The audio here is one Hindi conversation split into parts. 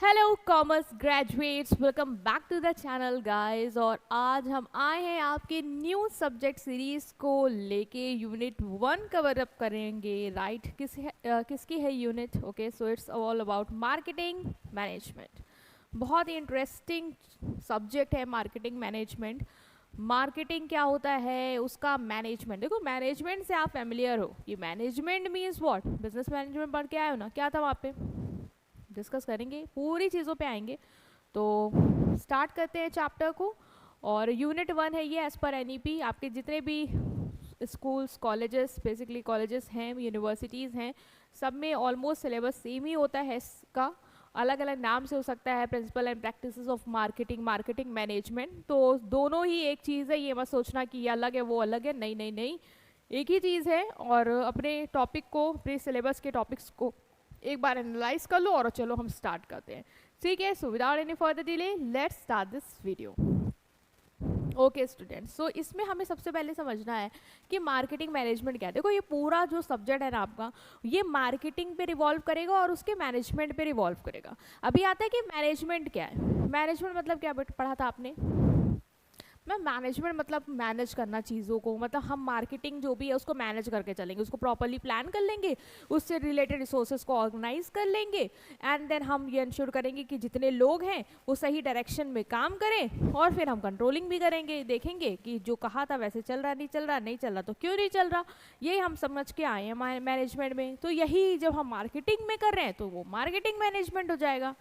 Hello commerce graduates, welcome back to the channel guys. और आज हम आए हैं आपके न्यू सब्जेक्ट सीरीज को लेके। यूनिट 1 कवर अप करेंगे, राइट? किसकी है unit? Okay, so it's all about marketing management. बहुत ही इंटरेस्टिंग सब्जेक्ट है मार्केटिंग मैनेजमेंट। मार्केटिंग क्या होता है, उसका मैनेजमेंट। देखो, मैनेजमेंट से आप फेमिलियर हो। ये management means what? Business management पढ़ के आए हो ना? क्या था वहाँ पे? डिस्कस करेंगे, पूरी चीज़ों पे आएंगे। तो स्टार्ट करते हैं चैप्टर को। और यूनिट 1 है ये, एज पर एनईपी। आपके जितने भी स्कूल्स, कॉलेजेस, बेसिकली कॉलेजेस हैं, यूनिवर्सिटीज़ हैं, सब में ऑलमोस्ट सिलेबस सेम ही होता है। इसका अलग अलग नाम से हो सकता है, principle and practices of marketing, marketing management. तो दोनों ही एक चीज़ है, ये मत सोचना कि ये अलग है वो अलग है। नहीं नहीं नहीं, एक ही चीज़ है। और अपने टॉपिक को, अपने सिलेबस के टॉपिक्स को एक बार एनालाइज कर लो और चलो हम स्टार्ट करते हैं। ठीक है, so without any further delay let's start this video. Okay students, so इसमें हमें सबसे पहले समझना है कि मार्केटिंग मैनेजमेंट क्या है। देखो, ये पूरा जो सब्जेक्ट है ना आपका, ये मार्केटिंग पे रिवॉल्व करेगा और उसके मैनेजमेंट पे रिवॉल्व करेगा। अभी आता है कि मैनेजमेंट क्या है। मैनेजमेंट मतलब क्या पढ़ा था आपने? मैम, मैनेजमेंट मतलब मैनेज करना चीज़ों को। मतलब हम मार्केटिंग जो भी है उसको मैनेज करके चलेंगे, उसको प्रॉपरली प्लान कर लेंगे, उससे रिलेटेड रिसोर्सेज को ऑर्गेनाइज कर लेंगे, एंड देन हम ये इंश्योर करेंगे कि जितने लोग हैं वो सही डायरेक्शन में काम करें। और फिर हम कंट्रोलिंग भी करेंगे, देखेंगे कि जो कहा था वैसे चल रहा, नहीं चल रहा, नहीं चल रहा तो क्यों नहीं चल रहा। यही हम समझ के आए हैं मैनेजमेंट में। तो यही जब हम मार्केटिंग में कर रहे हैं तो वो मार्केटिंग मैनेजमेंट हो जाएगा।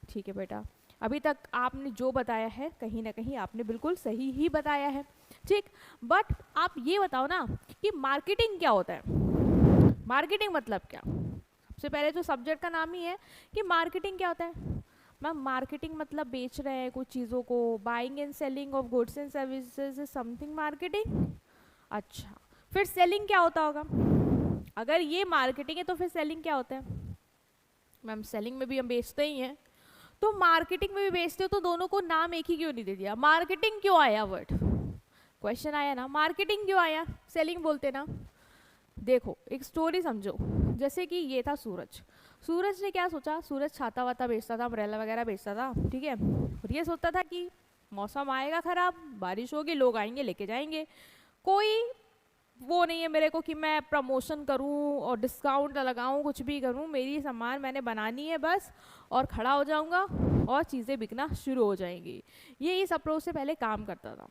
ठीक है बेटा, अभी तक आपने जो बताया है कहीं ना कहीं आपने बिल्कुल सही ही बताया है। ठीक, बट आप ये बताओ ना कि मार्केटिंग क्या होता है। मार्केटिंग मतलब क्या? सबसे पहले तो सब्जेक्ट का नाम ही है कि मार्केटिंग क्या होता है। मैम, मार्केटिंग मतलब बेच रहे हैं कुछ चीज़ों को, buying and selling of goods and services is something marketing. अच्छा, फिर सेलिंग क्या होता होगा? अगर ये मार्केटिंग है तो फिर सेलिंग क्या होता है? मैम, सेलिंग में भी हम बेचते ही हैं, तो मार्केटिंग में भी बेचते हो, तो दोनों को नाम एक ही क्यों नहीं दे दिया? मार्केटिंग क्यों आया वर्ड? क्वेश्चन आया ना, मार्केटिंग क्यों आया? सेलिंग बोलते ना। देखो, एक स्टोरी समझो। जैसे कि ये था सूरज। सूरज ने क्या सोचा? सूरज छाता वाता बेचता था, अम्ब्रेला वगैरह बेचता था, ठीक है। और ये सोचता था कि मौसम आएगा खराब, बारिश होगी, लोग आएंगे लेके जाएंगे। कोई वो नहीं है मेरे को कि मैं प्रमोशन करूं और डिस्काउंट लगाऊं, कुछ भी करूं। मेरी सामान मैंने बनानी है बस, और खड़ा हो जाऊंगा और चीज़ें बिकना शुरू हो जाएंगी। ये इस अप्रोच से पहले काम करता था।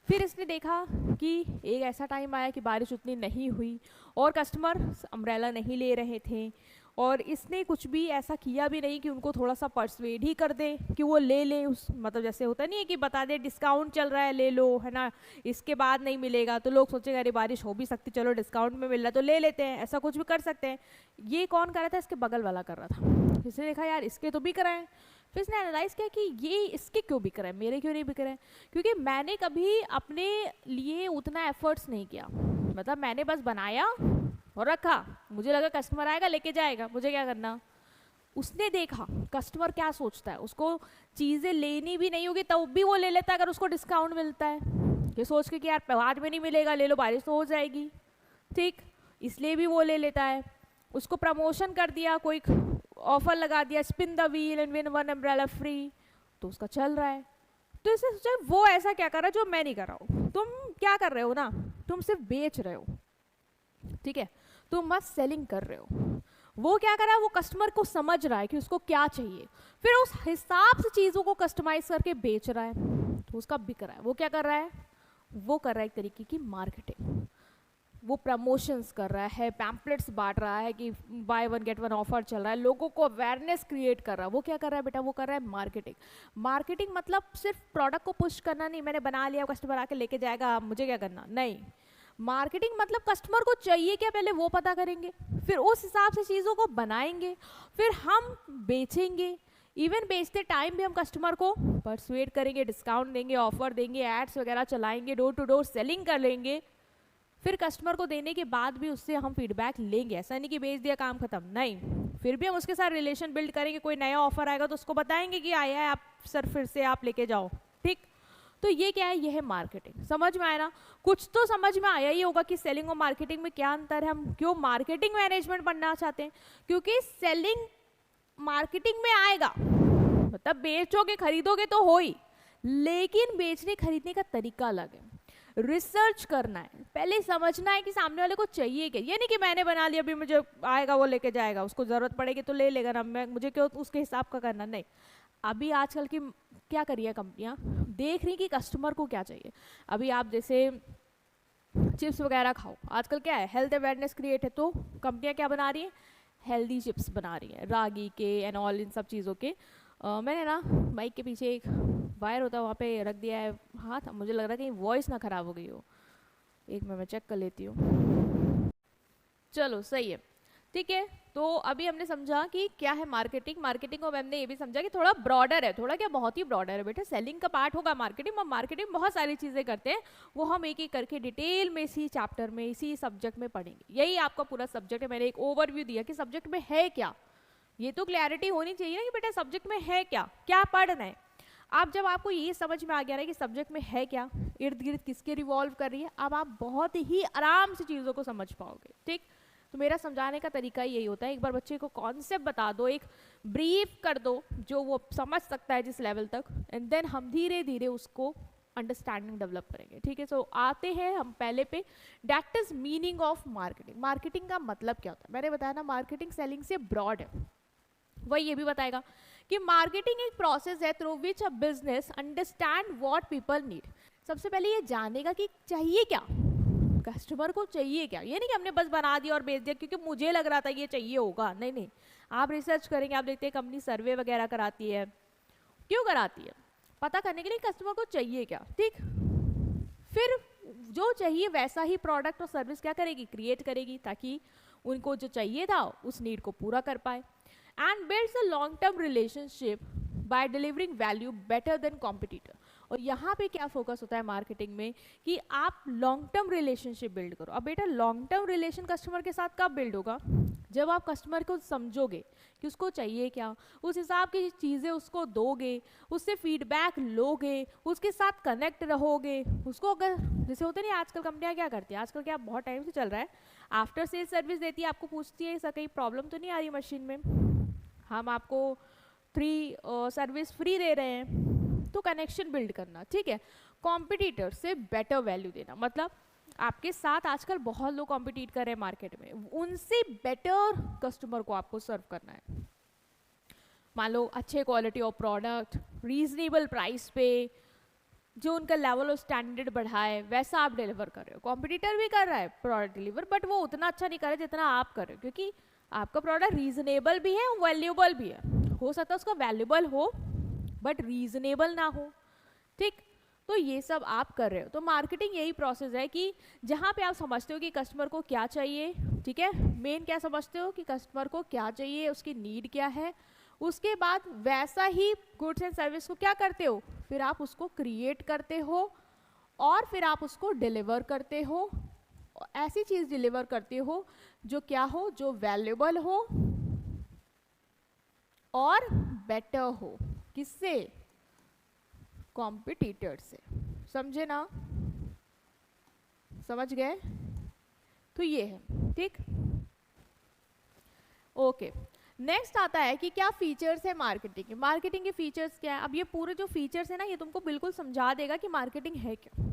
फिर इसने देखा कि एक ऐसा टाइम आया कि बारिश उतनी नहीं हुई और कस्टमर अम्ब्रेला नहीं ले रहे थे, और इसने कुछ भी ऐसा किया भी नहीं कि उनको थोड़ा सा परsuade ही कर दे कि वो ले ले। उस मतलब जैसे होता नहीं है कि बता दे डिस्काउंट चल रहा है ले लो, है ना, इसके बाद नहीं मिलेगा तो लोग सोचेंगे अरे बारिश हो भी सकती, चलो डिस्काउंट में मिल रहा है तो ले लेते हैं। ऐसा कुछ भी कर सकते हैं। ये कौन कर रहा था? इसके बगल वाला कर रहा था। इसने देखा यार इसके तो बिक रहा है। फिर इसने एनालाइज किया कि ये इसके क्यों बिक रहा है, मेरे क्यों नहीं बिक रहा है? क्योंकि मैंने कभी अपने लिए उतना एफर्ट्स नहीं किया। मतलब मैंने बस बनाया और रखा, मुझे लगा कस्टमर आएगा लेके जाएगा, मुझे क्या करना। उसने देखा कस्टमर क्या सोचता है, उसको चीज़ें लेनी भी नहीं होगी तब भी वो ले लेता है अगर उसको डिस्काउंट मिलता है, ये सोच के कि यार बाद में नहीं मिलेगा, ले लो बारिश तो हो जाएगी। ठीक, इसलिए भी वो ले लेता है। उसको प्रमोशन कर दिया, कोई ऑफर लगा दिया, spin the wheel and win one umbrella free, तो उसका चल रहा है। तो इसने सोचा वो ऐसा क्या कर रहा है जो मैं नहीं कर रहा हूँ। तुम क्या कर रहे हो ना, तुम सिर्फ बेच रहे हो, ठीक है, तुम बस सेलिंग कर रहे हो। वो क्या कर रहा है, वो कस्टमर को समझ रहा है कि उसको क्या चाहिए, फिर उस हिसाब से चीज़ों को कस्टमाइज करके बेच रहा है, तो उसका बिक रहा है। वो क्या कर रहा है? वो कर रहा है एक तरीके की मार्केटिंग। वो प्रमोशंस कर रहा है, पैम्पलेट्स बांट रहा है कि by one get one offer चल रहा है, लोगों को अवेयरनेस क्रिएट कर रहा है। वो क्या कर रहा है बेटा? वो कर रहा है मार्केटिंग। मार्केटिंग मतलब सिर्फ प्रोडक्ट को पुश करना नहीं, मैंने बना लिया कस्टमर आके लेके जाएगा, मुझे क्या करना, नहीं। मार्केटिंग मतलब कस्टमर को चाहिए क्या पहले वो पता करेंगे, फिर उस हिसाब से चीज़ों को बनाएंगे, फिर हम बेचेंगे। इवन बेचते टाइम भी हम कस्टमर को परsuade करेंगे, डिस्काउंट देंगे, ऑफर देंगे, एड्स वगैरह चलाएंगे, डोर टू डोर सेलिंग कर लेंगे। फिर कस्टमर को देने के बाद भी उससे हम फीडबैक लेंगे। ऐसा नहीं कि बेच दिया काम खत्म, नहीं, फिर भी हम उसके साथ रिलेशन बिल्ड करेंगे। कोई नया ऑफर आएगा तो उसको बताएंगे कि आया है, आप सर फिर से आप लेके जाओ। ठीक, तो ये क्या है? ये है मार्केटिंग। समझ में आया ना? कुछ तो समझ में आया ही होगा कि सेलिंग और मार्केटिंग में क्या अंतर है। हम क्यों मार्केटिंग मैनेजमेंट पढ़ना चाहते हैं? क्योंकि सेलिंग मार्केटिंग में आएगा, मतलब बेचोगे खरीदोगे तो हो ही, लेकिन बेचने खरीदने का तरीका अलग है। रिसर्च करना है, पहले समझना है कि सामने वाले को चाहिए क्या। ये नहीं कि मैंने बना लिया अभी मुझे आएगा वो लेके जाएगा, उसको जरूरत पड़ेगी तो ले लेगा ना, मैं मुझे क्यों उसके हिसाब का करना, नहीं। अभी आजकल की क्या कर रही है कंपनियां, देख रही कि कस्टमर को क्या चाहिए। अभी आप जैसे चिप्स वगैरह खाओ, आजकल क्या है हेल्थ अवेयरनेस क्रिएट है, तो कंपनियां क्या बना रही है, हेल्दी चिप्स बना रही है, रागी के एंड ऑल इन सब चीज़ों के। मैंने ना बाइक के पीछे एक वायर होता है वहाँ पे रख दिया है हाथ, मुझे लग रहा है कहीं वॉइस ना ख़राब हो गई हो, एक मैं चेक कर लेती हूँ। चलो सही है, ठीक है। तो अभी हमने समझा कि क्या है मार्केटिंग। मार्केटिंग को हमने ये भी समझा कि थोड़ा ब्रॉडर है, थोड़ा क्या बहुत ही ब्रॉडर है बेटा। सेलिंग का पार्ट होगा मार्केटिंग, और मार्केटिंग बहुत सारी चीज़ें करते हैं, वो हम एक एक करके डिटेल में इसी चैप्टर में इसी सब्जेक्ट में पढ़ेंगे। यही आपका पूरा सब्जेक्ट है, मैंने एक ओवरव्यू दिया कि सब्जेक्ट में है क्या, ये तो क्लैरिटी होनी चाहिए ना कि बेटा सब्जेक्ट में है क्या, क्या पढ़ना है। आप जब आपको ये समझ में आ गया है कि सब्जेक्ट में है क्या, इर्द गिर्द किसके रिवॉल्व कर रही है, अब आप बहुत ही आराम से चीज़ों को समझ पाओगे, ठीक। तो मेरा समझाने का तरीका यही होता है, एक बार बच्चे को कॉन्सेप्ट बता दो, एक ब्रीफ कर दो जो वो समझ सकता है जिस लेवल तक, एंड देन हम धीरे धीरे उसको अंडरस्टैंडिंग डेवलप करेंगे, ठीक है। सो आते हैं हम पहले पे, that is meaning of marketing. Marketing का मतलब क्या होता है, मैंने बताया ना मार्केटिंग सेलिंग से ब्रॉड है। वही ये भी बताएगा कि मार्केटिंग एक प्रोसेस है through which a business understand what people need. सबसे पहले ये जानेगा कि चाहिए क्या, कस्टमर को चाहिए क्या। ये नहीं कि हमने बस बना दिया और बेच दिया क्योंकि मुझे लग रहा था ये चाहिए होगा, नहीं नहीं। आप रिसर्च करेंगे, आप देखते हैं कंपनी सर्वे वगैरह कराती है, क्यों कराती है, पता करने के लिए कस्टमर को चाहिए क्या, ठीक। फिर जो चाहिए वैसा ही प्रोडक्ट और सर्विस क्या करेगी, क्रिएट करेगी, ताकि उनको जो चाहिए था उस नीड को पूरा कर पाए। And builds a long term relationship by delivering value better than competitor. और यहाँ पे क्या फोकस होता है मार्केटिंग में कि आप लॉन्ग टर्म रिलेशनशिप बिल्ड करो। अब बेटा लॉन्ग टर्म रिलेशन कस्टमर के साथ कब बिल्ड होगा, जब आप कस्टमर को समझोगे कि उसको चाहिए क्या, उस हिसाब की चीज़ें उसको दोगे, उससे फीडबैक लोगे, उसके साथ कनेक्ट रहोगे। उसको अगर जैसे होते नहीं आजकल कंपनियां क्या करती है, आजकल क्या बहुत टाइम से चल रहा है, आफ्टर सेल सर्विस देती है, आपको पूछती है ऐसा कहीं प्रॉब्लम तो नहीं आ रही मशीन में, हम आपको 3 सर्विस फ्री दे रहे हैं। तो कनेक्शन बिल्ड करना, ठीक है। कॉम्पिटिटर से बेटर वैल्यू देना, मतलब आपके साथ आजकल बहुत लोग कॉम्पिटिट कर रहे हैं मार्केट में, उनसे बेटर कस्टमर को आपको सर्व करना है। मान लो अच्छे quality of product, reasonable price पे, जो उनका लेवल ऑफ स्टैंडर्ड बढ़ाए वैसा आप डिलीवर कर रहे हो। कॉम्पिटिटर भी कर रहा है प्रोडक्ट डिलीवर, बट वो उतना अच्छा नहीं कर रहा जितना आप कर रहे हो, क्योंकि आपका प्रोडक्ट रीजनेबल भी है, वैल्यूबल भी है। हो सकता है उसका वैल्यूबल हो बट रीजनेबल ना हो, ठीक। तो ये सब आप कर रहे हो। तो मार्केटिंग यही प्रोसेस है कि जहाँ पे आप समझते हो कि कस्टमर को क्या चाहिए, ठीक है, मेन क्या समझते हो कि कस्टमर को क्या चाहिए, उसकी नीड क्या है, उसके बाद वैसा ही गुड्स एंड सर्विस को क्या करते हो, फिर आप उसको क्रिएट करते हो और फिर आप उसको डिलीवर करते हो। ऐसी चीज़ डिलीवर करते हो जो क्या हो, जो वैल्यूबल हो और बेटर हो, किससे, कॉम्पिटिटर से। समझे ना, समझ गए। तो ये है, ठीक। ओके, नेक्स्ट आता है कि क्या फीचर्स है मार्केटिंग के। मार्केटिंग के फीचर्स क्या है। अब ये पूरे जो फीचर्स है ना, ये तुमको बिल्कुल समझा देगा कि मार्केटिंग है क्या।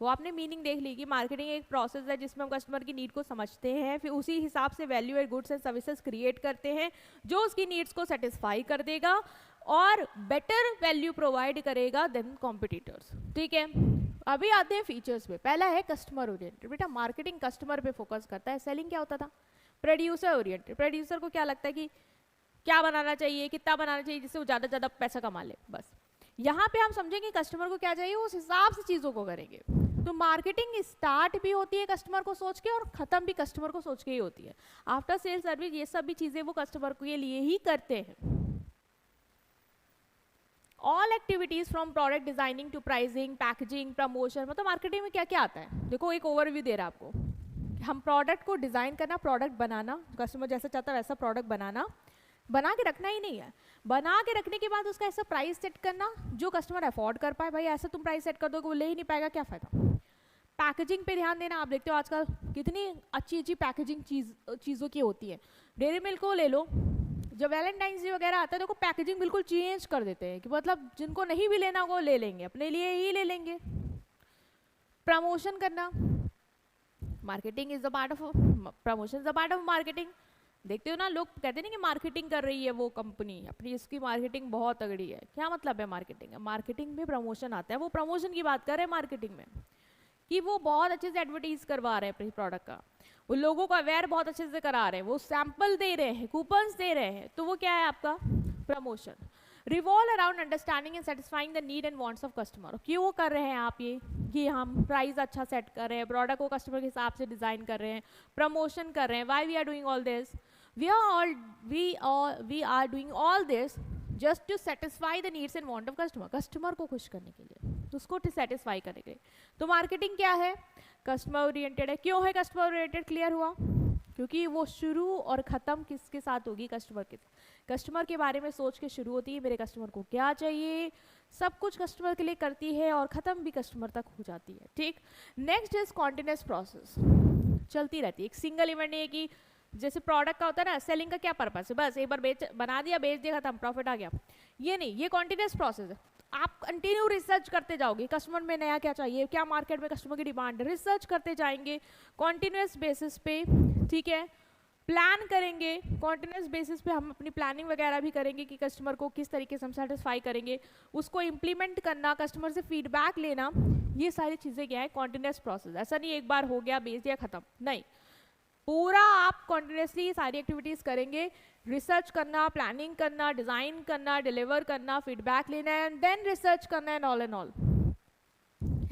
वो आपने मीनिंग देख ली कि मार्केटिंग एक प्रोसेस है जिसमें हम कस्टमर की नीड को समझते हैं, फिर उसी हिसाब से value add goods and services create करते हैं जो उसकी नीड्स को सेटिस्फाई कर देगा और बेटर वैल्यू प्रोवाइड करेगा देन कॉम्पिटिटर्स, ठीक है। अभी आते हैं फीचर्स पे। पहला है कस्टमर ओरिएंटेड। बेटा मार्केटिंग कस्टमर पे फोकस करता है, सेलिंग क्या होता था, प्रोड्यूसर ओरिएंटेड। प्रोड्यूसर को क्या लगता है कि क्या बनाना चाहिए, कितना बनाना चाहिए जिससे वो ज़्यादा ज़्यादा पैसा कमा ले, बस। यहाँ पे हम समझेंगे कस्टमर को क्या चाहिए, उस हिसाब से चीज़ों को करेंगे। तो मार्केटिंग स्टार्ट भी होती है कस्टमर को सोच के और ख़त्म भी कस्टमर को सोच के ही होती है। आफ्टर सेल सर्विस ये सब भी चीज़ें वो कस्टमर के लिए ही करते हैं। All activities from product designing to pricing, packaging, promotion, मतलब मार्केटिंग में क्या क्या आता है। देखो एक ओवरव्यू दे रहा है आपको, हम प्रोडक्ट को डिज़ाइन करना, प्रोडक्ट बनाना, कस्टमर जैसा चाहता है वैसा प्रोडक्ट बनाना, बना के रखना ही नहीं है, बना के रखने के बाद उसका ऐसा प्राइस सेट करना जो कस्टमर अफोर्ड कर पाए। भाई ऐसा तुम प्राइस सेट कर दोगे वो ले ही नहीं पाएगा, क्या फ़ायदा। पैकेजिंग पे ध्यान देना। आप देखते हो आजकल कितनी अच्छी अच्छी पैकेजिंग चीज़ों की होती है। डेयरी मिल्क को ले लो, जब वैलेंटाइंस डे वगैरह आता है तो पैकेजिंग बिल्कुल चेंज कर देते हैं कि मतलब जिनको नहीं भी लेना वो ले लेंगे, अपने लिए ही ले लेंगे। प्रमोशन करना, marketing is the part of promotion is the part of marketing. देखते हो ना, लोग कहते हैं ना कि मार्केटिंग कर रही है वो कंपनी अपनी, इसकी मार्केटिंग बहुत तगड़ी है। क्या मतलब है मार्केटिंग? मार्केटिंग में प्रमोशन आता है, वो प्रमोशन की बात कर रहे हैं मार्केटिंग में, कि वो बहुत अच्छे से एडवर्टाइज करवा रहे हैं अपने प्रोडक्ट का, वो लोगों को अवेयर बहुत अच्छे से करा रहे हैं, वो सैंपल दे रहे हैं, कूपन्स दे रहे हैं, तो वो क्या है आपका promotion. Revolve around understanding and satisfying the need and wants of customer. क्यों कर रहे हैं आप ये? कि हम प्राइस अच्छा सेट कर रहे हैं, प्रोडक्ट को कस्टमर के हिसाब से डिजाइन कर रहे हैं, प्रमोशन कर रहे हैं। Why we are doing all this? we are doing all this just to satisfy the needs and want of customer। Customer को खुश करने के लिए, उसको सेटिस्फाई करने के लिए। तो मार्केटिंग क्या है? कस्टमर ओरिएंटेड है। क्यों है कस्टमर ओरिएंटेड? क्लियर हुआ? क्योंकि वो शुरू और ख़त्म किसके साथ होगी? कस्टमर के। कस्टमर के बारे में सोच के शुरू होती है, मेरे कस्टमर को क्या चाहिए, सब कुछ कस्टमर के लिए करती है और ख़त्म भी कस्टमर तक हो जाती है। ठीक। नेक्स्ट इज कॉन्टिन्यूस प्रोसेस, चलती रहती है। एक सिंगल इवेंट नहीं है कि जैसे प्रोडक्ट का होता है ना, सेलिंग का क्या पर्पस है, बस एक बार बना दिया, बेच दिया, खत्म, प्रॉफिट आ गया। ये नहीं, ये कॉन्टिन्यूस प्रोसेस है। आप कंटिन्यू रिसर्च करते जाओगे, कस्टमर में नया क्या चाहिए, क्या मार्केट में कस्टमर की डिमांड है, रिसर्च करते जाएंगे कॉन्टिन्यूस बेसिस पे। ठीक है। प्लान करेंगे कॉन्टिन्यूस बेसिस पे, हम अपनी प्लानिंग वगैरह भी करेंगे कि कस्टमर को किस तरीके से हम सेटिस्फाई करेंगे, उसको इम्प्लीमेंट करना, कस्टमर से फीडबैक लेना, ये सारी चीज़ें क्या है? Continuous process. ऐसा नहीं एक बार हो गया, बेच दिया, खत्म, नहीं, पूरा आप कॉन्टिन्यूसली सारी एक्टिविटीज करेंगे। रिसर्च करना, प्लानिंग करना, डिजाइन करना, डिलीवर करना, फीडबैक लेना एंड देन रिसर्च करना and all and all.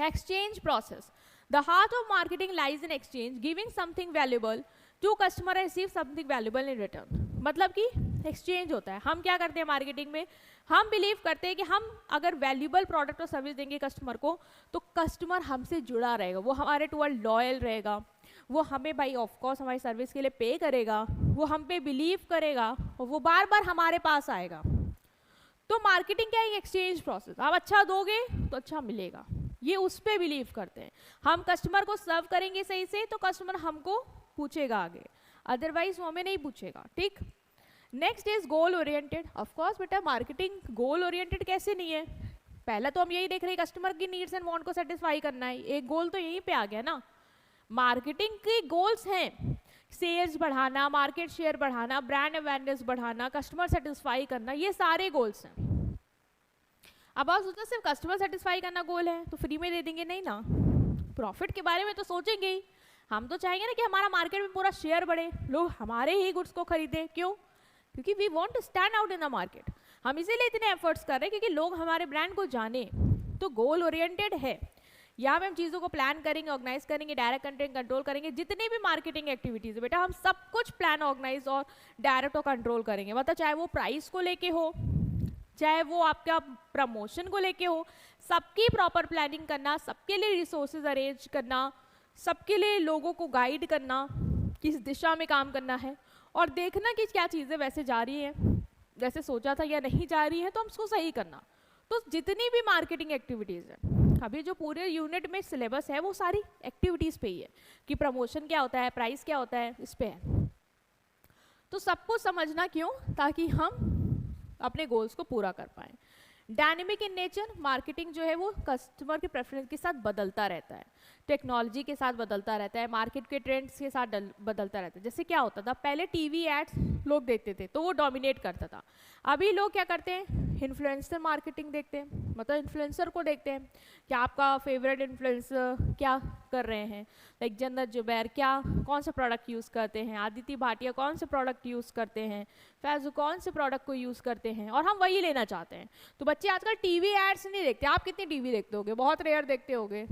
Exchange process, the heart of marketing lies in exchange, giving something valuable to customer and receive something valuable in return. मतलब कि एक्सचेंज होता है। हम क्या करते हैं मार्केटिंग में? हम बिलीव करते हैं कि हम अगर वैल्यूएबल प्रोडक्ट और सर्विस देंगे कस्टमर को, तो कस्टमर हमसे जुड़ा रहेगा, वो हमारे टुवर्ड लॉयल रहेगा, वो हमें भाई ऑफ कोर्स हमारी सर्विस के लिए पे करेगा, वो हम पे बिलीव करेगा और वो बार बार हमारे पास आएगा। तो मार्केटिंग क्या है? Exchange process. आप अच्छा दोगे तो अच्छा मिलेगा, ये उस पे बिलीव करते हैं। हम कस्टमर को सर्व करेंगे सही से तो कस्टमर हमको पूछेगा आगे, अदरवाइज वो हमें नहीं पूछेगा। ठीक। Next is goal oriented. Of course बेटा, मार्केटिंग गोल ओरिएंटेड कैसे नहीं है? पहला तो हम यही देख रहे हैं, कस्टमर की नीड्स एंड वांट को सेटिस्फाई करना है, एक गोल तो यहीं पे आ गया ना। मार्केटिंग के गोल्स हैं सेल्स बढ़ाना, मार्केट शेयर बढ़ाना, ब्रांड अवेयरनेस बढ़ाना, कस्टमर सेटिस्फाई करना, ये सारे गोल्स हैं। अब आप सोचो सिर्फ कस्टमर सेटिस्फाई करना गोल है तो फ्री में दे देंगे? नहीं ना, प्रॉफिट के बारे में तो सोचेंगे ही। हम तो चाहेंगे ना कि हमारा मार्केट में पूरा शेयर बढ़े, लोग हमारे ही गुड्स को खरीदें। क्यों? क्योंकि we want to stand out in the market. हम इसीलिए इतने एफर्ट्स कर रहे हैं क्योंकि लोग हमारे ब्रांड को जाने। तो गोल ओरिएंटेड है। यहाँ पे हम चीज़ों को प्लान करेंगे, ऑर्गेनाइज करेंगे, डायरेक्ट कंटेंट कंट्रोल करेंगे, जितनी भी मार्केटिंग एक्टिविटीज़ है बेटा हम सब कुछ प्लान, ऑर्गेनाइज और डायरेक्ट और कंट्रोल करेंगे। मतलब चाहे वो प्राइस को लेके हो, चाहे वो आपका प्रमोशन को लेके हो, सबकी प्रॉपर प्लानिंग करना, सबके लिए रिसोर्सेज अरेंज करना, सबके लिए लोगों को गाइड करना किस दिशा में काम करना है, और देखना कि क्या चीज़ें वैसे जा रही हैं जैसे सोचा था या नहीं जा रही हैं, तो हम उसको सही करना। तो जितनी भी मार्केटिंग एक्टिविटीज़ है, अभी जो पूरे यूनिट में सिलेबस है वो सारी एक्टिविटीज़ पे ही है कि प्रमोशन क्या होता है, प्राइस क्या होता है, इस पे है। तो सबको समझना क्यों? ताकि हम अपने गोल्स को पूरा कर पाएँ। डायनेमिक इन नेचर, मार्केटिंग जो है वो कस्टमर के प्रेफरेंस के साथ बदलता रहता है, टेक्नोलॉजी के साथ बदलता रहता है, मार्केट के ट्रेंड्स के साथ बदलता रहता है। जैसे क्या होता था पहले, टीवी एड्स लोग देखते थे तो वो डोमिनेट करता था। अभी लोग क्या करते हैं? इन्फ्लुएंसर मार्केटिंग देखते हैं, मतलब इन्फ्लुएंसर को देखते हैं कि आपका फेवरेट इन्फ्लुएंसर क्या कर रहे हैं, लाइक जन्नत जुबैर क्या कौन सा प्रोडक्ट यूज़ करते हैं, आदिति भाटिया कौन से प्रोडक्ट यूज़ करते हैं, फैज़ू कौन से प्रोडक्ट को यूज़ करते हैं, और हम वही लेना चाहते हैं। तो बच्चे आजकल टीवी एड्स नहीं देखते। आप कितनी टीवी देखते होगे? बहुत रेयर देखते होगे।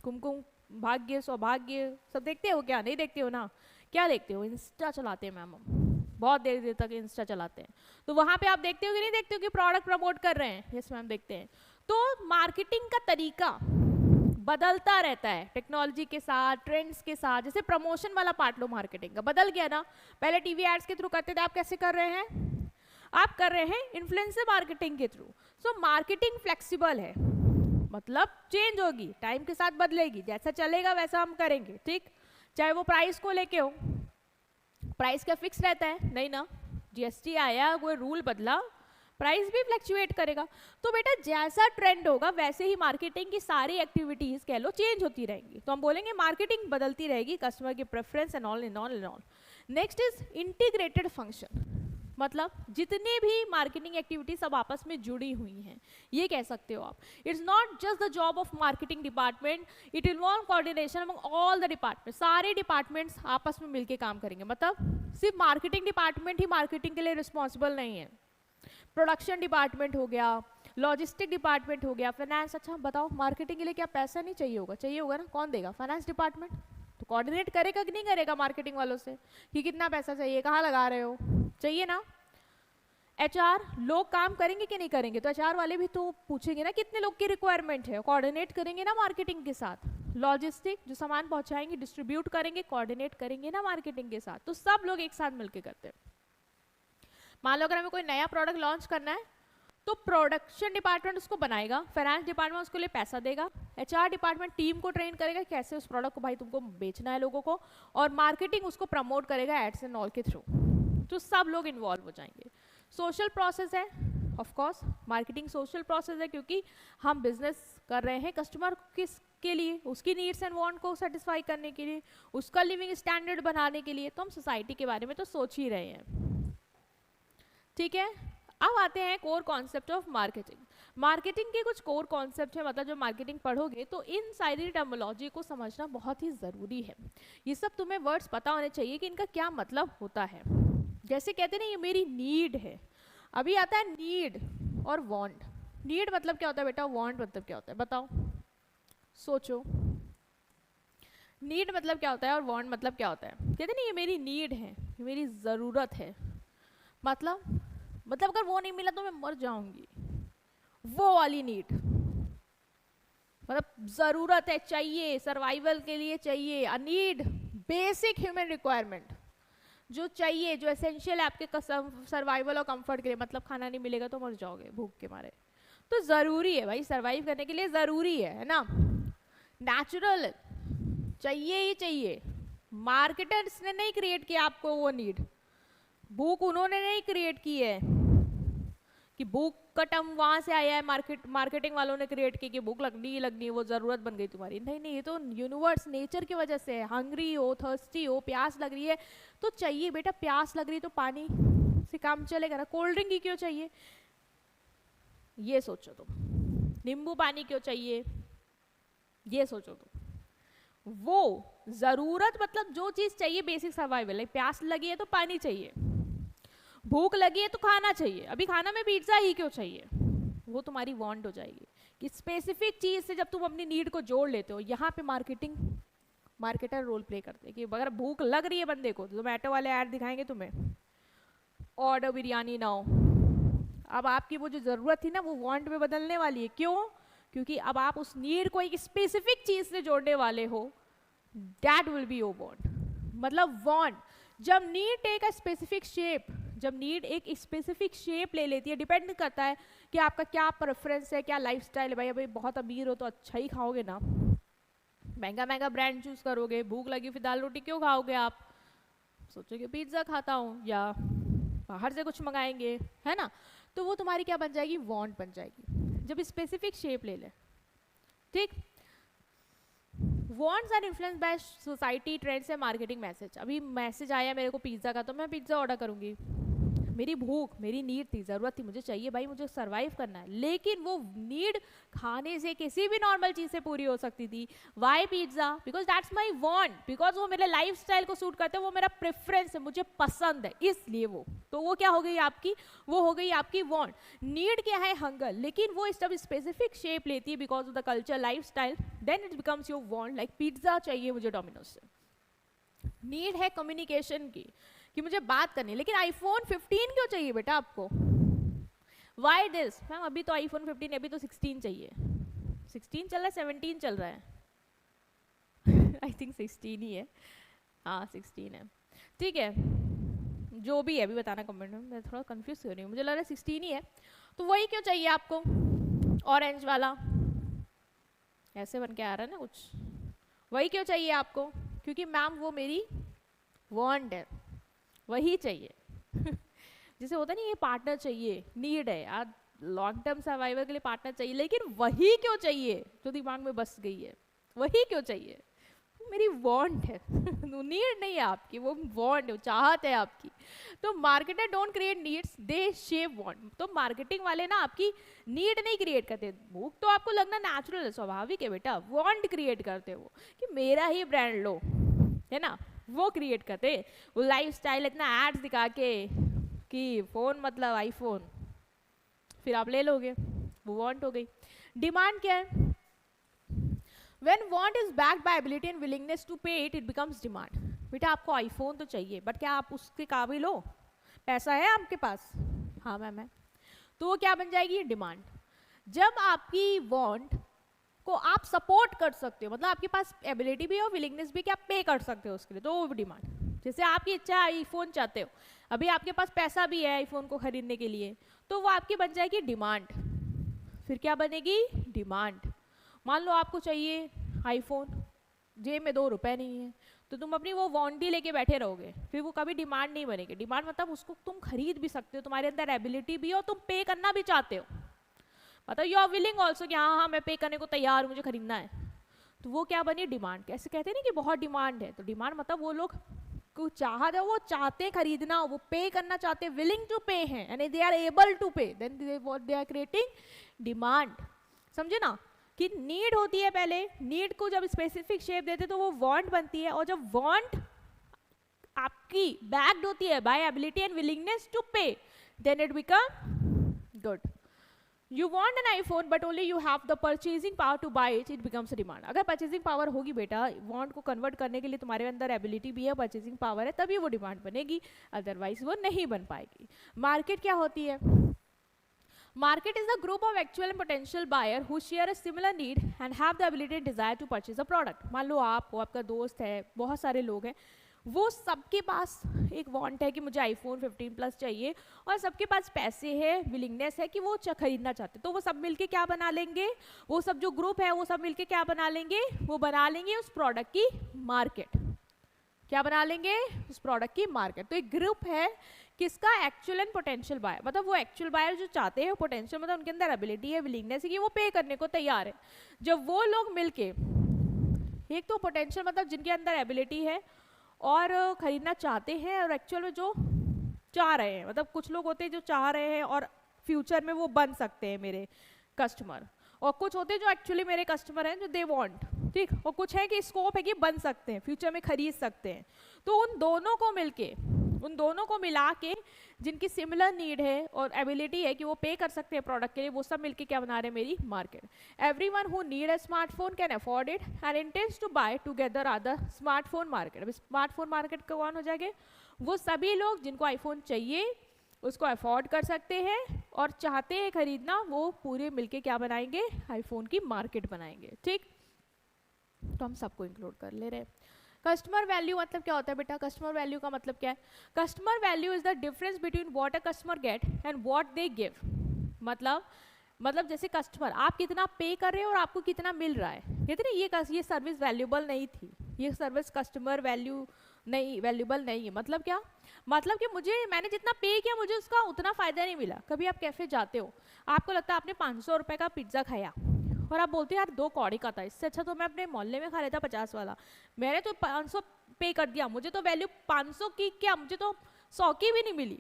कुमकुम, भाग्य, सौभाग्य सब देखते हो क्या? नहीं देखते हो ना। क्या देखते हो? इंस्टा चलाते हैं मैम, हम बहुत देर देर तक इंस्टा चलाते हैं, तो वहाँ पे आप देखते हो कि नहीं देखते हो कि प्रोडक्ट प्रमोट कर रहे हैं? यस मैम, देखते हैं। तो मार्केटिंग का तरीका बदलता रहता है टेक्नोलॉजी के साथ, ट्रेंड्स के साथ। जैसे प्रमोशन वाला पार्ट लो मार्केटिंग का, बदल गया ना। पहले टीवी एड्स के थ्रू करते थे, आप कैसे कर रहे हैं? आप कर रहे हैं इन्फ्लुएंसर मार्केटिंग के थ्रू। सो मार्केटिंग फ्लेक्सिबल है, मतलब चेंज होगी, टाइम के साथ बदलेगी, जैसा चलेगा वैसा हम करेंगे। ठीक। चाहे वो प्राइस को लेके हो, प्राइस क्या फिक्स रहता है? नहीं ना, जीएसटी आया, कोई रूल बदला, प्राइस भी फ्लक्चुएट करेगा। तो बेटा जैसा ट्रेंड होगा वैसे ही मार्केटिंग की सारी एक्टिविटीज कह लो चेंज होती रहेंगी। तो हम बोलेंगे मार्केटिंग बदलती रहेगी, कस्टमर की preference and all in all in all. Next is integrated function, मतलब जितने भी मार्केटिंग एक्टिविटी सब आपस में जुड़ी हुई हैं, ये कह सकते हो आप। It's not just the job of marketing department, it involve coordination among all the department. सारे डिपार्टमेंट्स आपस में मिलकर काम करेंगे। मतलब सिर्फ मार्केटिंग डिपार्टमेंट ही मार्केटिंग के लिए रिस्पॉन्सिबल नहीं है, प्रोडक्शन डिपार्टमेंट हो गया, लॉजिस्टिक डिपार्टमेंट हो गया, फाइनेंस। अच्छा बताओ मार्केटिंग के लिए क्या पैसा नहीं चाहिए होगा? चाहिए होगा ना, कौन देगा? Finance department. तो कोऑर्डिनेट करेगा कि नहीं करेगा मार्केटिंग वालों से कि कितना पैसा चाहिए, कहाँ लगा रहे हो, चाहिए ना। एचआर लोग काम करेंगे कि नहीं करेंगे? तो एचआर वाले भी तो पूछेंगे ना कितने लोग की रिक्वायरमेंट है, कोऑर्डिनेट करेंगे ना मार्केटिंग के साथ। लॉजिस्टिक जो सामान पहुंचाएंगे, डिस्ट्रीब्यूट करेंगे, कोऑर्डिनेट करेंगे ना मार्केटिंग के साथ। तो सब लोग एक साथ मिलकर करते हैं। मान लो अगर हमें कोई नया प्रोडक्ट लॉन्च करना है तो प्रोडक्शन डिपार्टमेंट उसको बनाएगा, फाइनेंस डिपार्टमेंट उसके लिए पैसा देगा, एचआर डिपार्टमेंट टीम को ट्रेन करेगा कैसे उस प्रोडक्ट को भाई तुमको बेचना है लोगों को, और मार्केटिंग उसको प्रमोट करेगा एड्स एंड ऑल के थ्रू। तो सब लोग इन्वॉल्व हो जाएंगे। सोशल प्रोसेस है, of course marketing social process है, क्योंकि हम बिजनेस कर रहे हैं कस्टमर के लिए, उसकी नीड्स एंड वांट को सेटिस्फाई करने के लिए, उसका लिविंग स्टैंडर्ड बनाने के लिए। तो हम सोसाइटी के बारे में तो सोच ही रहे हैं, ठीक है। अब आते हैं core concept of marketing. Marketing के कुछ कोर कॉन्सेप्ट है, मतलब जो मार्केटिंग पढ़ोगे तो इन सारी टर्मिनोलॉजी को समझना बहुत ही ज़रूरी है। ये सब तुम्हें वर्ड्स पता होने चाहिए कि इनका क्या मतलब होता है। जैसे कहते हैं ना ये मेरी नीड है, अभी आता है नीड और वांट। नीड मतलब क्या होता है बेटा, वांट मतलब क्या होता है, बताओ, सोचो। नीड मतलब क्या होता है और वांट मतलब क्या होता है? कहते हैं ना ये मेरी नीड है, ये मेरी ज़रूरत है। मतलब अगर वो नहीं मिला तो मैं मर जाऊंगी, वो वाली नीड। मतलब जरूरत है, चाहिए, सर्वाइवल के लिए चाहिए। A need basic human requirement, जो चाहिए, जो एसेंशियल है आपके सर्वाइवल और कंफर्ट के लिए। मतलब खाना नहीं मिलेगा तो मर जाओगे भूख के मारे, तो जरूरी है भाई, सर्वाइव करने के लिए जरूरी है ना। नेचुरल, चाहिए ही चाहिए। मार्केटर्स ने नहीं क्रिएट किया आपको वो नीड, भूख उन्होंने नहीं क्रिएट की है कि भूख का टर्म वहां से आया है, मार्केटिंग वालों ने क्रिएट की कि भूख लगनी ही लगनी, वो जरूरत बन गई तुम्हारी। नहीं नहीं, ये तो यूनिवर्स नेचर की वजह से है। हंग्री हो, थर्स्टी हो, प्यास लग रही है तो चाहिए बेटा। प्यास लग रही तो पानी से काम चलेगा ना, कोल्ड ड्रिंक ही क्यों चाहिए ये सोचो तुम, नींबू पानी क्यों चाहिए ये सोचो तुम। वो जरूरत मतलब जो चीज चाहिए बेसिक सर्वाइवल है। प्यास लगी है तो पानी चाहिए, भूख लगी है तो खाना चाहिए। अभी खाना में पिज्जा ही क्यों चाहिए, वो तुम्हारी वांट हो जाएगी कि स्पेसिफिक चीज से जब तुम अपनी नीड को जोड़ लेते हो। यहाँ पे मार्केटर रोल प्ले करते हैं कि अगर भूख लग रही है बंदे को तो जोमेटो वाले ऐड दिखाएंगे तुम्हें, ऑर्डर बिरयानी नाउ। अब आपकी वो जो जरूरत थी ना वो वांट में बदलने वाली है। क्यों? क्योंकि अब आप उस नीड को एक स्पेसिफिक चीज से जोड़ने वाले हो। That will be your want. मतलब वांट जब need take a specific shape, जब नीड एक स्पेसिफिक शेप ले लेती है, डिपेंड करता है कि आपका क्या प्रेफरेंस है, क्या लाइफस्टाइल है। भाई अभी बहुत अमीर हो तो अच्छा ही खाओगे ना, महंगा महंगा ब्रांड चूज करोगे। भूख लगी फिर दाल रोटी क्यों खाओगे आप, सोचोगे पिज्जा खाता हूँ या बाहर से कुछ मंगाएंगे, है ना। तो वो तुम्हारी क्या बन जाएगी, वांट बन जाएगी जब स्पेसिफिक शेप ले ले, ठीक। Wants are influenced by society, trends and marketing message. अभी मैसेज आया मेरे को पिज्ज़ा का तो मैं पिज्ज़ा ऑर्डर करूंगी। मेरी भूख, मेरी नीड थी, ज़रूरत थी, मुझे चाहिए भाई, मुझे सर्वाइव करना है। लेकिन वो नीड खाने से, किसी भी नॉर्मल चीज़ से पूरी हो सकती थी। Why pizza? Because that's my want, because वो मेरे लाइफ स्टाइल को सूट करते हैं, वो मेरा प्रेफरेंस है, मुझे पसंद है, इसलिए वो। तो वो क्या हो गई आपकी, वो हो गई आपकी वांट। नीड क्या है, हंगर, लेकिन वो जब स्पेसिफिक शेप लेती है because of the culture, lifestyle, then it becomes your want. Like pizza चाहिए मुझे डोमिनोज से। नीड है कम्युनिकेशन की, कि मुझे बात करनी है। लेकिन आईफोन 15 क्यों चाहिए बेटा आपको, वाई दिस मैम? अभी तो आईफोन 15, अभी तो 16 चाहिए। 16 चल रहा है, 17 चल रहा है आई थिंक 16 ही है, हाँ 16 है, ठीक है। जो भी है अभी बताना कमेंट में, मैं थोड़ा कंफ्यूज हो रही हूँ, मुझे लग रहा है 16 ही है। तो वही क्यों चाहिए आपको, ऑरेंज वाला ऐसे बन के आ रहा है ना कुछ, वही क्यों चाहिए आपको? क्योंकि मैम वो मेरी वांट है, वही चाहिए जैसे होता नहीं, ये पार्टनर चाहिए, नीड है यार, लॉन्ग टर्म सर्वाइवल के लिए पार्टनर चाहिए, लेकिन वही क्यों चाहिए जो दिमाग में बस गई है, वही क्यों चाहिए, मेरी वांट है नीड नहीं है आपकी, वो वांट है, चाहत है आपकी। तो marketer don't create needs, they shape want. तो मार्केटिंग वाले ना आपकी नीड नहीं क्रिएट करते, भूख तो आपको लगना नेचुरल है, स्वाभाविक है बेटा, वांट क्रिएट करते वो कि मेरा ही ब्रांड लो, है ना, वो क्रिएट करते। वो लाइफ स्टाइल इतना एड्स दिखा के कि फोन मतलब आईफोन, फिर आप ले लोगे, वो वांट हो गई। डिमांड क्या है? When want is backed by ability and willingness to pay it, it becomes demand. बेटा आपको आईफोन तो चाहिए, बट क्या आप उसके काबिल हो? पैसा है आपके पास? हाँ मैम है। तो वो क्या बन जाएगी? डिमांड। जब आपकी वांट को आप सपोर्ट कर सकते हो, मतलब आपके पास एबिलिटी भी और विलिंगनेस भी कि आप पे कर सकते हो उसके लिए, तो वो डिमांड। जैसे आपकी इच्छा आईफोन चाहते हो, अभी आपके पास पैसा भी है आईफोन को खरीदने के लिए, तो वो आपकी बन जाएगी डिमांड। फिर क्या बनेगी? डिमांड। मान लो आपको चाहिए आईफोन, जेब में 2 रुपए नहीं है, तो तुम अपनी वो वांट ही लेके बैठे रहोगे, फिर वो कभी डिमांड नहीं बनेगी। डिमांड मतलब उसको तुम खरीद भी सकते हो, तुम्हारे अंदर एबिलिटी भी हो, तुम पे करना भी चाहते हो, मतलब यू आर विलिंग ऑल्सो कि हाँ हाँ मैं पे करने को तैयार हूँ, मुझे खरीदना है, तो वो क्या बनी? डिमांड। कैसे कहते हैं ना कि बहुत डिमांड है, तो डिमांड मतलब वो लोग को चाहत है, वो चाहते हैं खरीदना, वो पे करना चाहते हैं, विलिंग टू पे हैं, यानी they are able to pay, then they are creating demand. समझे ना कि नीड होती है, पहले नीड को जब स्पेसिफिक शेप देते तो वो वांट बनती है, और जब वांट आपकी बैक्ड होती है by ability and willingness to pay, then it become good. You want an iPhone but only you have the purchasing power to buy it, it becomes demand. अगर परचेजिंग पावर होगी बेटा, वांट को कन्वर्ट करने के लिए तुम्हारे अंदर एबिलिटी भी है, परचेजिंग पावर है, तभी वो डिमांड बनेगी, अदरवाइज वो नहीं बन पाएगी। मार्केट क्या होती है? Market is a group of actual and potential buyer who share a similar need and have the ability and desire to purchase a product. मान लो आप हो, आपका दोस्त है, बहुत सारे लोग हैं, वो सबके पास एक वांट है कि मुझे आईफोन 15 प्लस चाहिए, और सबके पास पैसे है, विलिंगनेस है कि वो खरीदना चाहते, तो वो सब मिलके क्या बना लेंगे? वो सब जो ग्रुप है वो सब मिलके क्या बना लेंगे? वो बना लेंगे उस प्रोडक्ट की मार्केट। क्या बना लेंगे? उस प्रोडक्ट की मार्केट। तो एक ग्रुप है किसका? एक्चुअल एंड पोटेंशियल बायर, मतलब वो एक्चुअल बायर जो चाहते हैं, पोटेंशियल मतलब उनके अंदर एबिलिटी है, विलिंगनेस है कि वो पे करने को तैयार है। जब वो लोग मिलके, एक तो पोटेंशियल मतलब जिनके अंदर एबिलिटी है और खरीदना चाहते हैं, और एक्चुअल में जो चाह रहे हैं, मतलब कुछ लोग होते हैं जो चाह रहे हैं और फ्यूचर में वो बन सकते हैं मेरे कस्टमर, और कुछ होते हैं जो एक्चुअली मेरे कस्टमर हैं जो दे वांट, ठीक, और कुछ है कि स्कोप है कि बन सकते हैं, फ्यूचर में खरीद सकते हैं। तो उन दोनों को मिलके, उन दोनों को मिला के, जिनकी सिमिलर नीड है और एबिलिटी है कि वो पे कर सकते हैं प्रोडक्ट के लिए, वो सब मिलके क्या बना रहे हैं? मेरी market. Everyone who need a smartphone can afford it and intends to buy together are the smartphone market. अब स्मार्टफोन मार्केट कौन हो जाएंगे? वो सभी लोग जिनको आईफोन चाहिए, उसको अफोर्ड कर सकते हैं और चाहते हैं खरीदना, वो पूरे मिलके क्या बनाएंगे? आईफोन की मार्केट बनाएंगे। ठीक, तो हम सबको इंक्लूड कर ले रहे हैं। कस्टमर वैल्यू मतलब क्या होता है बेटा? कस्टमर वैल्यू का मतलब क्या है? Customer value is the difference between what a customer get and what they give. मतलब जैसे कस्टमर, आप कितना पे कर रहे हो और आपको कितना मिल रहा है। कहते ना ये सर्विस वैल्यूबल नहीं थी, ये सर्विस कस्टमर वैल्यूबल नहीं है। मतलब क्या? मतलब कि मैंने जितना पे किया मुझे उसका उतना फायदा नहीं मिला। कभी आप कैफे जाते हो, आपको लगता है आपने 500 रुपए का पिज्जा खाया और आप बोलते हैं यार 2 कौड़ी का था, इससे अच्छा तो मैं अपने मोहल्ले में खा लेता 50 वाला, मैंने तो 500 पे कर दिया, मुझे तो वैल्यू 500 की क्या, मुझे तो 100 की भी नहीं मिली।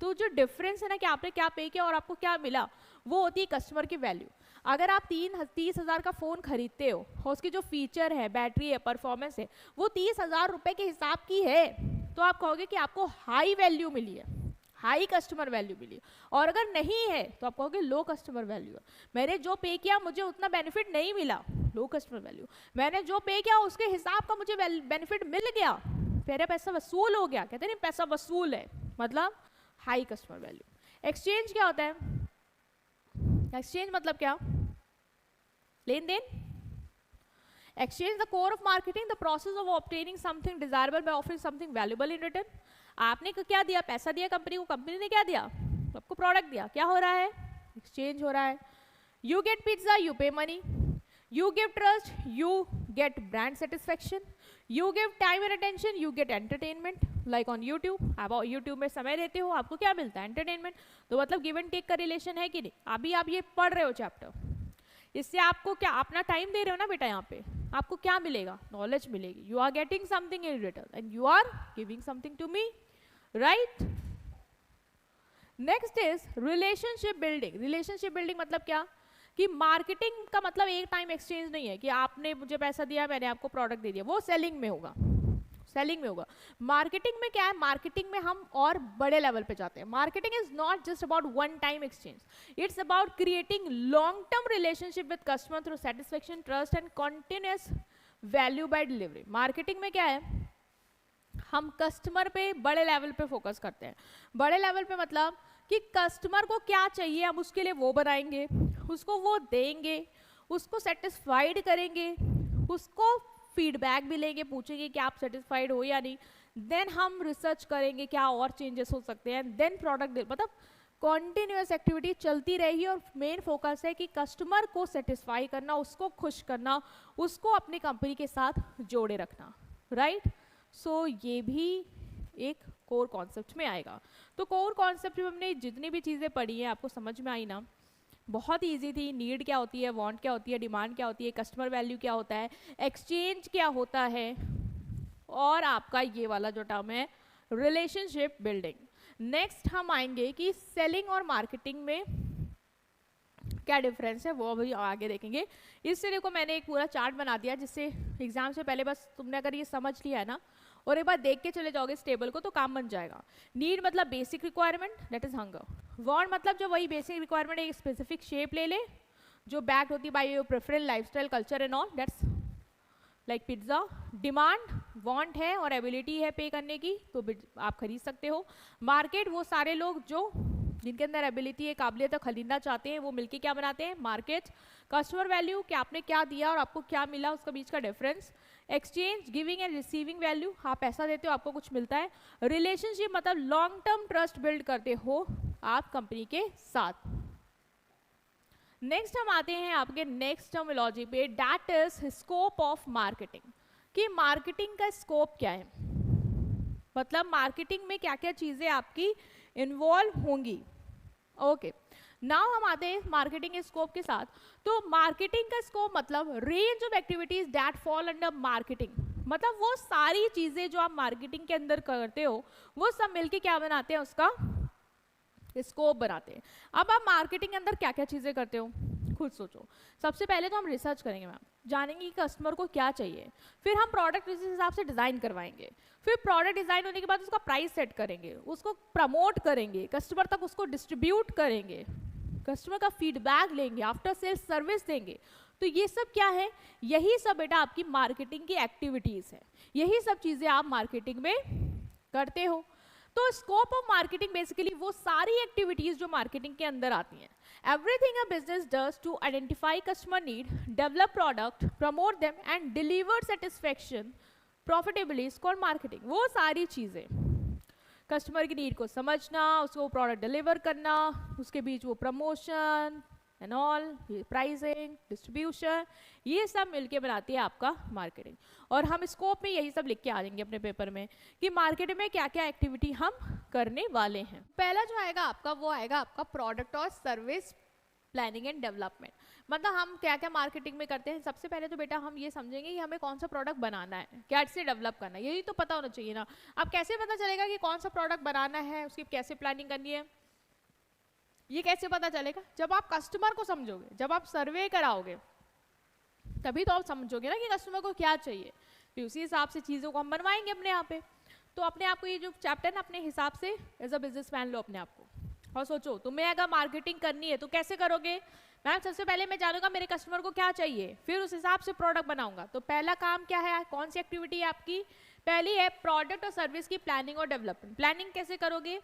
तो जो डिफरेंस है ना कि आपने क्या पे किया और आपको क्या मिला, वो होती है कस्टमर की वैल्यू। अगर आप 30,000 का फ़ोन खरीदते हो और उसकी जो फीचर है, बैटरी है, परफॉर्मेंस है, वो 30,000 रुपये के हिसाब की है, तो आप कहोगे कि आपको हाई वैल्यू मिली है, हाई कस्टमर वैल्यू मिली। और अगर नहीं है तो आप कहोगे लो कस्टमर वैल्यू। मैंने जो पे किया मुझे उतना बेनिफिट नहीं मिला, लो कस्टमर वैल्यू। मैंने जो पे किया उसके हिसाब का मुझे बेनिफिट मिल गया, मेरा पैसा वसूल हो गया, कहते नहीं पैसा वसूल है, मतलब हाई कस्टमर वैल्यू। एक्सचेंज क्या होता है? एक्सचेंज मतलब क्या? लेन देन। Exchange the core of marketing, the process of obtaining something desirable by offering something valuable in return. आपने क्या दिया? पैसा दिया कंपनी को, कंपनी ने क्या दिया? आपको प्रोडक्ट दिया। क्या हो रहा है? एक्सचेंज हो रहा है। यू गेट पिज्जा, यू पे money. You give trust, you get brand satisfaction. You give time and attention, you get entertainment. Like on YouTube, आप यूट्यूब में समय देते हो, आपको क्या मिलता है? एंटरटेनमेंट। तो मतलब गिव एंड टेक का रिलेशन है कि नहीं? अभी आप ये पढ़ रहे हो चैप्टर, इससे आपको क्या, अपना टाइम दे रहे हो ना बेटा, यहाँ पे आपको क्या मिलेगा? नॉलेज मिलेगी। You are getting something in return and you are giving something to me, right? Next is relationship building. Relationship building मतलब क्या कि मार्केटिंग का मतलब एक टाइम एक्सचेंज नहीं है कि आपने मुझे पैसा दिया, मैंने आपको प्रोडक्ट दे दिया, वो सेलिंग में होगा, सेलिंग में होगा। मार्केटिंग में क्या है? मार्केटिंग में हम और बड़े लेवल पे जाते हैं। Marketing is not just about one time exchange, it's about creating long term relationship with customer through satisfaction, trust and continuous value by delivery. Marketing में क्या है? हम कस्टमर पे बड़े लेवल पे फोकस करते हैं। बड़े लेवल पे मतलब कि कस्टमर को क्या चाहिए हम उसके लिए वो बनाएंगे, उसको वो देंगे, उसको सेटिस्फाइड करेंगे, उसको फीडबैक भी लेंगे, पूछेंगे कि आप सेटिस्फाइड हो या नहीं, देन हम रिसर्च करेंगे क्या और चेंजेस हो सकते हैं, देन प्रोडक्ट। मतलब कॉन्टिन्यूअस एक्टिविटी चलती रहेगी और मेन फोकस है कि कस्टमर को सेटिस्फाई करना, उसको खुश करना, उसको अपनी कंपनी के साथ जोड़े रखना, राइट? सो ये भी एक कोर कॉन्सेप्ट में आएगा। तो कोर कॉन्सेप्ट में हमने जितनी भी चीज़ें पढ़ी हैं आपको समझ में आई ना? बहुत इजी थी। नीड क्या होती है, वांट क्या होती है, डिमांड क्या होती है, कस्टमर वैल्यू क्या होता है, एक्सचेंज क्या होता है, और आपका ये वाला जो टर्म है रिलेशनशिप बिल्डिंग। नेक्स्ट हम आएंगे कि सेलिंग और मार्केटिंग में क्या डिफरेंस है, वो अभी आगे देखेंगे। इससे देखो मैंने एक पूरा चार्ट बना दिया जिससे एग्जाम से पहले बस तुमने अगर ये समझ लिया है ना और एक बार देख के चले जाओगे इस टेबल को तो काम बन जाएगा। नीड मतलब basic requirement, that is hunger. Want मतलब जो वही बेसिक रिक्वायरमेंट एक स्पेसिफिक शेप ले ले जो बैक्ड होती by your preference, lifestyle, culture and all, that's like pizza. Demand want है और एबिलिटी है पे करने की तो आप खरीद सकते हो। मार्केट वो सारे लोग जो जिनके अंदर एबिलिटी है, काबिलियत है, खरीदना चाहते हैं, वो मिलके क्या बनाते हैं? मार्केट। कस्टमर वैल्यू कि आपने क्या दिया और आपको क्या मिला, उसका बीच का difference. Exchange giving and receiving value, आप पैसा देते हो आपको कुछ मिलता है। रिलेशनशिप मतलब लॉन्ग टर्म ट्रस्ट बिल्ड करते हो आप कंपनी के साथ। नेक्स्ट हम आते हैं आपके नेक्स्ट टर्मिनोलॉजी पे, that is scope of marketing. कि मार्केटिंग का स्कोप क्या है, मतलब मार्केटिंग में क्या क्या चीजें आपकी इन्वॉल्व होंगी। ओके, नाउ हम आते हैं मार्केटिंग स्कोप के साथ। तो मार्केटिंग का स्कोप मतलब range of activities that fall under marketing, मतलब वो सारी चीजें जो आप मार्केटिंग के अंदर करते हो वो सब मिलके क्या बनाते हैं? उसका स्कोप बनाते हैं। अब आप मार्केटिंग के अंदर क्या क्या चीजें करते हो खुद सोचो। सबसे पहले तो हम रिसर्च करेंगे मैम, जानेंगे कि कस्टमर को क्या चाहिए, फिर हम प्रोडक्ट इस हिसाब से डिजाइन करवाएंगे, फिर प्रोडक्ट डिजाइन होने के बाद उसका प्राइस सेट करेंगे, उसको प्रमोट करेंगे, कस्टमर तक उसको डिस्ट्रीब्यूट करेंगे, कस्टमर का फीडबैक लेंगे, आफ्टर सेल्स सर्विस देंगे। तो ये सब क्या है? यही सब बेटा आपकी मार्केटिंग की एक्टिविटीज है, यही सब चीजें आप मार्केटिंग में करते हो। तो स्कोप ऑफ मार्केटिंग बेसिकली वो सारी एक्टिविटीज जो मार्केटिंग के अंदर आती हैं। Everything a business does to identify customer need, develop product, promote them and deliver satisfaction profitably is called marketing. वो सारी चीजें कस्टमर की नीड को समझना, उसको प्रोडक्ट डिलीवर करना, उसके बीच वो promotion and all, pricing, distribution, ये सब मिलके बनाती है आपका मार्केटिंग। और हम स्कोप में यही सब लिख के आ जाएंगे अपने पेपर में कि मार्केट में क्या क्या एक्टिविटी हम करने वाले हैं। पहला जो आएगा आपका वो आएगा आपका प्रोडक्ट और सर्विस प्लानिंग एंड डेवलपमेंट। मतलब हम क्या क्या मार्केटिंग में करते हैं। सबसे पहले तो बेटा हम ये समझेंगे कि हमें कौन सा प्रोडक्ट बनाना है, कैसे डेवलप करना है, यही तो पता होना चाहिए ना। अब कैसे पता चलेगा कि कौन सा प्रोडक्ट बनाना है, उसकी कैसे प्लानिंग करनी है, ये कैसे पता चलेगा? जब आप कस्टमर को समझोगे, जब आप सर्वे कराओगे तभी तो आप समझोगे ना कि कस्टमर को क्या चाहिए, फिर उसी हिसाब से चीज़ों को हम बनवाएंगे अपने यहाँ पे। तो अपने आप को ये जो चैप्टर है अपने हिसाब से एज अ बिजनेसमैन लो अपने आप को और सोचो तुम्हें अगर मार्केटिंग करनी है तो कैसे करोगे? मैम सबसे पहले मैं जानूंगा मेरे कस्टमर को क्या चाहिए, फिर उस हिसाब से प्रोडक्ट बनाऊंगा। तो पहला काम क्या है, कौन सी एक्टिविटी है आपकी? पहली है प्रोडक्ट और सर्विस की प्लानिंग और डेवलपमेंट। प्लानिंग कैसे करोगे?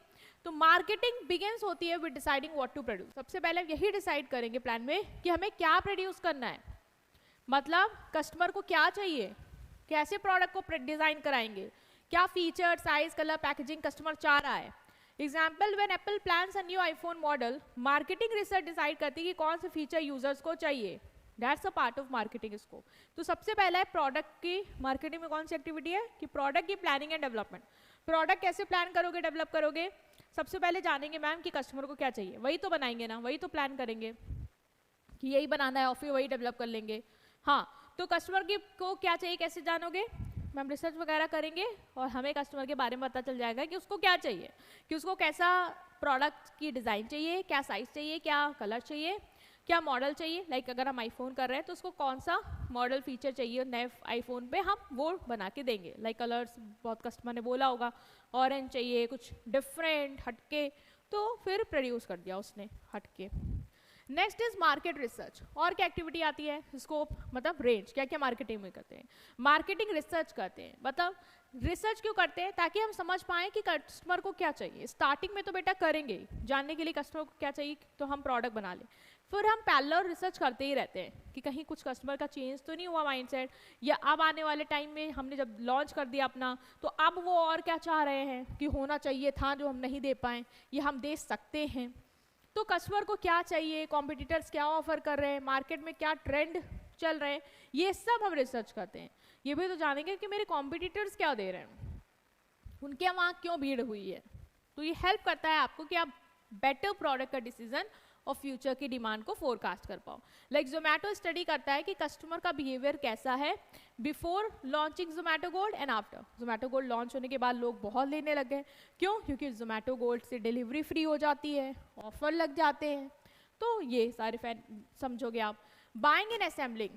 तो मार्केटिंग बिगिंस होती है with deciding what to produce. सबसे पहले यही डिसाइड करेंगे प्लान में कि हमें क्या प्रोड्यूस करना है, मतलब कस्टमर को क्या चाहिए, कैसे प्रोडक्ट को डिजाइन कराएंगे, क्या feature, size, colour, packaging customer चाह रहा है। Example, when Apple plans a new iPhone model, marketing research decide करती है कि कौन से फीचर यूजर्स को चाहिए। That's a part of marketing scope. तो सबसे पहला है प्रोडक्ट की मार्केटिंग में कौन सी एक्टिविटी है कि प्रोडक्ट की प्लानिंग एंड डेवलपमेंट। प्रोडक्ट कैसे प्लान करोगे, डेवलप करोगे? सबसे पहले जानेंगे मैम कि कस्टमर को क्या चाहिए, वही तो बनाएंगे ना, वही तो प्लान करेंगे कि यही बनाना है और फिर वही डेवलप कर लेंगे। हाँ, तो कस्टमर की को क्या चाहिए कैसे जानोगे मैम? रिसर्च वगैरह करेंगे और हमें कस्टमर के बारे में पता चल जाएगा कि उसको क्या चाहिए, कि उसको कैसा प्रोडक्ट की डिज़ाइन चाहिए, क्या साइज़ चाहिए, क्या कलर चाहिए, क्या मॉडल चाहिए। लाइक अगर हम आईफोन कर रहे हैं तो उसको कौन सा मॉडल फीचर चाहिए नए आईफोन पे, हम वो बना के देंगे। लाइक कलर्स बहुत कस्टमर ने बोला होगा ऑरेंज चाहिए, कुछ डिफरेंट हटके, तो फिर प्रोड्यूस कर दिया उसने हटके। Next is market research. और क्या एक्टिविटी आती है? स्कोप मतलब रेंज, क्या क्या मार्केटिंग में करते हैं? मार्केटिंग रिसर्च करते हैं। मतलब रिसर्च क्यों करते हैं? ताकि हम समझ पाएँ कि कस्टमर को क्या चाहिए। स्टार्टिंग में तो बेटा करेंगे ही, जानने के लिए कस्टमर को क्या चाहिए तो हम प्रोडक्ट बना लें, फिर हम पैरेलल रिसर्च करते ही रहते हैं कि कहीं कुछ कस्टमर का चेंज तो नहीं हुआ माइंडसेट, या अब आने वाले टाइम में हमने जब लॉन्च कर दिया अपना तो अब वो और क्या चाह रहे हैं कि होना चाहिए था जो हम नहीं दे पाए, ये हम दे सकते हैं। तो कस्टमर को क्या चाहिए, कॉम्पिटिटर्स क्या ऑफर कर रहे हैं, मार्केट में क्या ट्रेंड चल रहे हैं, ये सब हम रिसर्च करते हैं। ये भी तो जानेंगे कि मेरे कॉम्पिटिटर्स क्या दे रहे हैं, उनके वहाँ क्यों भीड़ हुई है। तो ये हेल्प करता है आपको कि आप बेटर प्रोडक्ट का डिसीजन और फ्यूचर की डिमांड को फोरकास्ट कर पाओ। लाइक जोमेटो स्टडी करता है कि कस्टमर का बिहेवियर कैसा है before launching Zomato gold and after. Zomato gold launch होने के बाद लोग बहुत लेने लग गए, क्यों? क्योंकि जोमेटो गोल्ड से डिलीवरी फ्री हो जाती है, ऑफर लग जाते हैं। तो ये सारे समझोगे आप। बाइंग एंड असेंबलिंग,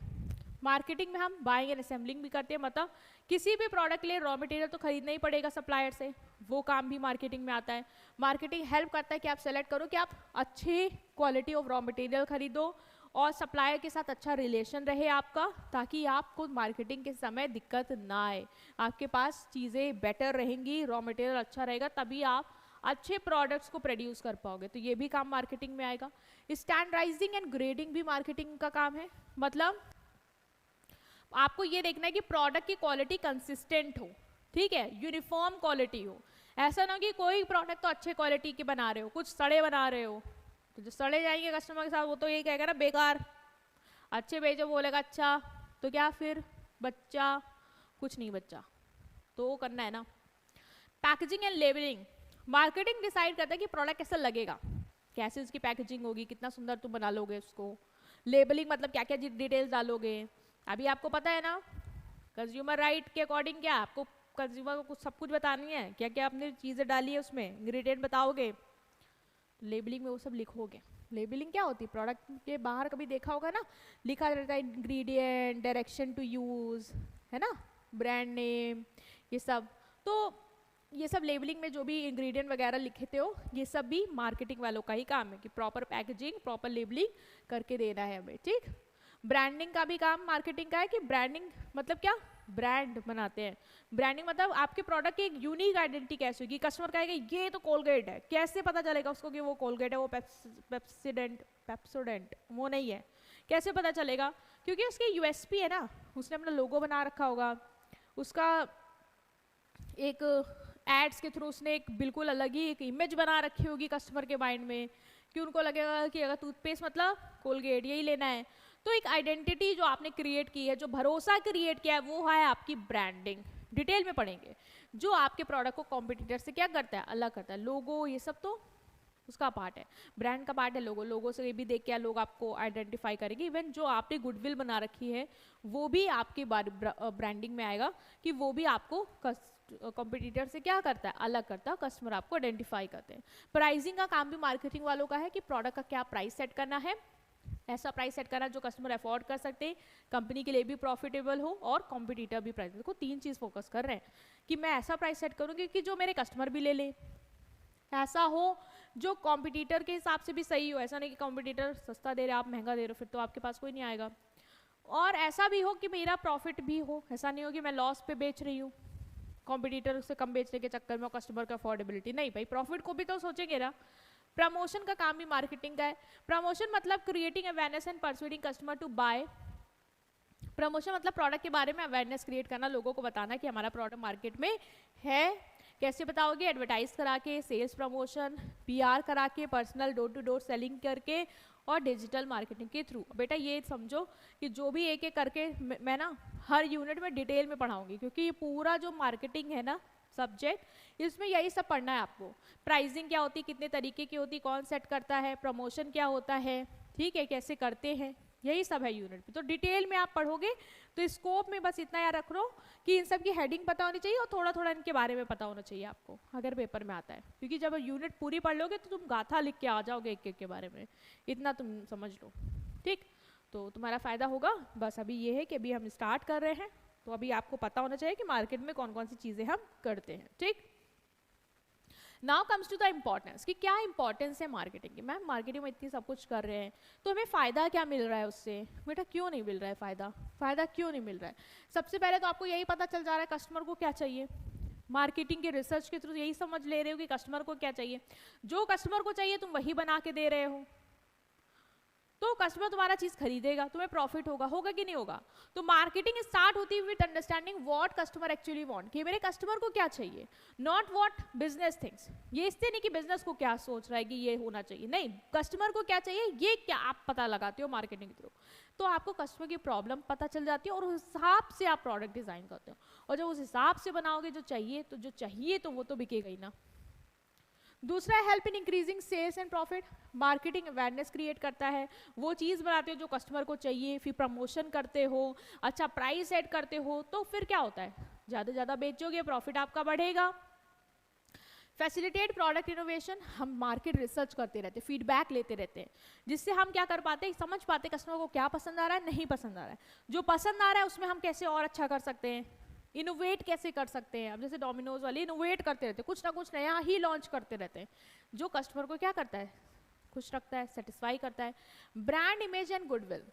मार्केटिंग में हम बाइंग एंड असेंबलिंग भी करते हैं। मतलब किसी भी प्रोडक्ट के लिए रॉ मटेरियल तो खरीदना ही पड़ेगा सप्लायर से, वो काम भी मार्केटिंग में आता है। मार्केटिंग हेल्प करता है कि आप सेलेक्ट करो कि आप अच्छी क्वालिटी ऑफ रॉ मटेरियल खरीदो और सप्लायर के साथ अच्छा रिलेशन रहे आपका, ताकि आपको मार्केटिंग के समय दिक्कत ना आए, आपके पास चीज़ें बेटर रहेंगी, रॉ मटेरियल अच्छा रहेगा, तभी आप अच्छे प्रोडक्ट्स को प्रोड्यूस कर पाओगे। तो ये भी काम मार्केटिंग में आएगा। स्टैंडर्डाइजिंग एंड ग्रेडिंग भी मार्केटिंग का काम है। मतलब आपको ये देखना है कि प्रोडक्ट की क्वालिटी कंसिस्टेंट हो, ठीक है, यूनिफॉर्म क्वालिटी हो। ऐसा ना कि कोई प्रोडक्ट तो अच्छे क्वालिटी के बना रहे हो, कुछ सड़े बना रहे हो, तो जो सड़े जाएंगे कस्टमर के साथ वो तो यही कहेगा ना बेकार, अच्छे भेजो बोलेगा अच्छा, तो क्या फिर बच्चा कुछ नहीं बच्चा, तो वो करना है ना। Packaging and labelling, marketing decide करता है कि प्रोडक्ट कैसा लगेगा, कैसे उसकी पैकेजिंग होगी, कितना सुंदर तुम बना लोगे उसको। लेबलिंग मतलब क्या क्या डिटेल्स डालोगे। अभी आपको पता है ना कंज्यूमर राइट के अकॉर्डिंग क्या आपको कंज्यूमर को सब कुछ बतानी है, क्या क्या आपने चीज़ें डाली है उसमें, इंग्रेडिएंट बताओगे, लेबलिंग में वो सब लिखोगे। लेबलिंग क्या होती है? प्रोडक्ट के बाहर कभी देखा होगा ना, लिखा रहता है इंग्रेडिएंट, डायरेक्शन टू यूज़, है ना, ब्रांड नेम, ये सब। तो ये सब लेबलिंग में जो भी इंग्रेडिएंट वगैरह लिखते हो, ये सब भी मार्केटिंग वालों का ही काम है कि प्रॉपर पैकेजिंग, प्रॉपर लेबलिंग करके देना है हमें, ठीक। ब्रांडिंग का भी काम मार्केटिंग का है कि ब्रांडिंग मतलब क्या, ब्रांड बनाते हैं। ब्रांडिंग मतलब आपके प्रोडक्ट की एक यूनिक आइडेंटिटी कैसे होगी, कस्टमर कहेगा ये तो कोलगेट है, कैसे पता चलेगा उसको कि वो कोलगेट है, वो पेप्सोडेंट वो नहीं है, कैसे पता चलेगा? क्योंकि उसकी यूएसपी है ना, उसने अपना लोगो बना रखा होगा, उसका एक एड्स के थ्रू उसने एक बिल्कुल अलग ही एक इमेज बना रखी होगी कस्टमर के माइंड में, कि उनको लगेगा कि अगर टूथपेस्ट मतलब कोलगेट यही लेना है। तो एक आइडेंटिटी जो आपने क्रिएट की है, जो भरोसा क्रिएट किया है, वो है आपकी ब्रांडिंग। डिटेल में पढ़ेंगे जो आपके प्रोडक्ट को कॉम्पिटिटर से क्या करता है, अलग करता है। लोगो ये सब तो उसका पार्ट है, ब्रांड का पार्ट है लोगो। लोगो से भी देख के लोग आपको आइडेंटिफाई करेंगे। इवन जो आपने गुडविल बना रखी है वो भी आपकी ब्रांडिंग में आएगा, कि वो भी आपको कॉम्पिटिटर से क्या करता है, अलग करता है, कस्टमर आपको आइडेंटिफाई करते हैं। प्राइसिंग का काम भी मार्केटिंग वालों का है कि प्रोडक्ट का क्या प्राइस सेट करना है, ऐसा प्राइस सेट करना जो कस्टमर अफोर्ड कर सकते हैं, कंपनी के लिए भी प्रॉफिटेबल हो और कॉम्पिटिटर भी प्राइस। देखो तीन चीज़ फोकस कर रहे हैं कि मैं ऐसा प्राइस सेट करूँगी कि जो मेरे कस्टमर भी ले ले, ऐसा हो जो कॉम्पिटिटर के हिसाब से भी सही हो। ऐसा नहीं कि कॉम्पिटिटर सस्ता दे रहे आप महंगा दे रहे हो, फिर तो आपके पास कोई नहीं आएगा। और ऐसा भी हो कि मेरा प्रॉफिट भी हो, ऐसा नहीं हो कि मैं लॉस पे बेच रही हूँ कॉम्पिटिटर से कम बेचने के चक्कर में, कस्टमर का अफोर्डेबिलिटी नहीं, भाई प्रॉफिट को भी तो सोचेंगे ना। प्रमोशन का काम भी मार्केटिंग का है। प्रमोशन मतलब creating awareness and persuading customer to buy. Promotion मतलब प्रोडक्ट के बारे में अवेयरनेस क्रिएट करना, लोगों को बताना कि हमारा प्रोडक्ट मार्केट में है। कैसे बताओगे? एडवर्टाइज करा के, सेल्स प्रमोशन, पीआर करा के, personal door to door selling करके और डिजिटल मार्केटिंग के थ्रू। बेटा ये समझो कि जो भी एक एक करके मैं ना हर यूनिट में डिटेल में पढ़ाऊंगी, क्योंकि ये पूरा जो मार्केटिंग है ना सब्जेक्ट, इसमें यही सब पढ़ना है आपको। प्राइसिंग क्या होती है, कितने तरीके की होती है, कौन सेट करता है, प्रमोशन क्या होता है, ठीक है, कैसे करते हैं, यही सब है यूनिट पे। तो डिटेल में आप पढ़ोगे तो स्कोप में बस इतना याद रख लो कि इन सब की हेडिंग पता होनी चाहिए और थोड़ा थोड़ा इनके बारे में पता होना चाहिए आपको, अगर पेपर में आता है, क्योंकि जब यूनिट पूरी पढ़ लोगे तो तुम गाथा लिख के आ जाओगे एक एक के बारे में, इतना तुम समझ लो, ठीक। तो तुम्हारा फायदा होगा। बस अभी ये है कि अभी हम स्टार्ट कर रहे हैं, तो अभी आपको पता होना चाहिए कि मार्केट में कौन कौन सी चीज़ें हम करते हैं, ठीक। Now comes to the importance कि क्या इंपॉर्टेंस है मार्केटिंग की। मैम मार्केटिंग में इतनी सब कुछ कर रहे हैं तो हमें फ़ायदा क्या मिल रहा है उससे, बेटा क्यों नहीं मिल रहा है फ़ायदा, फ़ायदा क्यों नहीं मिल रहा है। सबसे पहले तो आपको यही पता चल जा रहा है कस्टमर को क्या चाहिए। मार्केटिंग के रिसर्च के थ्रू यही समझ ले रहे हो कि कस्टमर को क्या चाहिए, जो कस्टमर को चाहिए तुम वही बना के दे रहे हो, तो कस्टमर तुम्हारा चीज खरीदेगा, तुम्हें प्रॉफिट होगा, होगा कि नहीं होगा। तो मार्केटिंग स्टार्ट होती है with understanding what customer actually want, कि मेरे कस्टमर को क्या चाहिए, नॉट व्हाट बिजनेस थिंग्स। ये इससे नहीं कि बिजनेस को क्या सोच रहा है कि ये होना चाहिए, नहीं, कस्टमर को क्या चाहिए ये क्या आप पता लगाते हो मार्केटिंग के थ्रू। तो आपको कस्टमर की प्रॉब्लम पता चल जाती है और उस हिसाब से आप प्रोडक्ट डिजाइन करते हो, और जब उस हिसाब से बनाओगे जो चाहिए, तो जो चाहिए तो वो तो बिकेगा ही ना। दूसरा है help in increasing sales and profit. Marketing awareness create करता है, वो चीज़ बनाते हो जो कस्टमर को चाहिए, फिर प्रमोशन करते हो, अच्छा प्राइस सेट करते हो, तो फिर क्या होता है, ज़्यादा से ज़्यादा बेचोगे, प्रॉफिट आपका बढ़ेगा। फैसिलिटेट प्रोडक्ट इनोवेशन, हम मार्केट रिसर्च करते रहते हैं, फीडबैक लेते रहते हैं, जिससे हम क्या कर पाते हैं, समझ पाते हैं कस्टमर को क्या पसंद आ रहा है, नहीं पसंद आ रहा है, जो पसंद आ रहा है उसमें हम कैसे और अच्छा कर सकते हैं, इनोवेट कैसे कर सकते हैं। अब जैसे डोमिनोज वाले इनोवेट करते रहते हैं, कुछ ना कुछ नया ही लॉन्च करते रहते हैं, जो कस्टमर को क्या करता है, खुश रखता है, सेटिस्फाई करता है। Brand image and goodwill,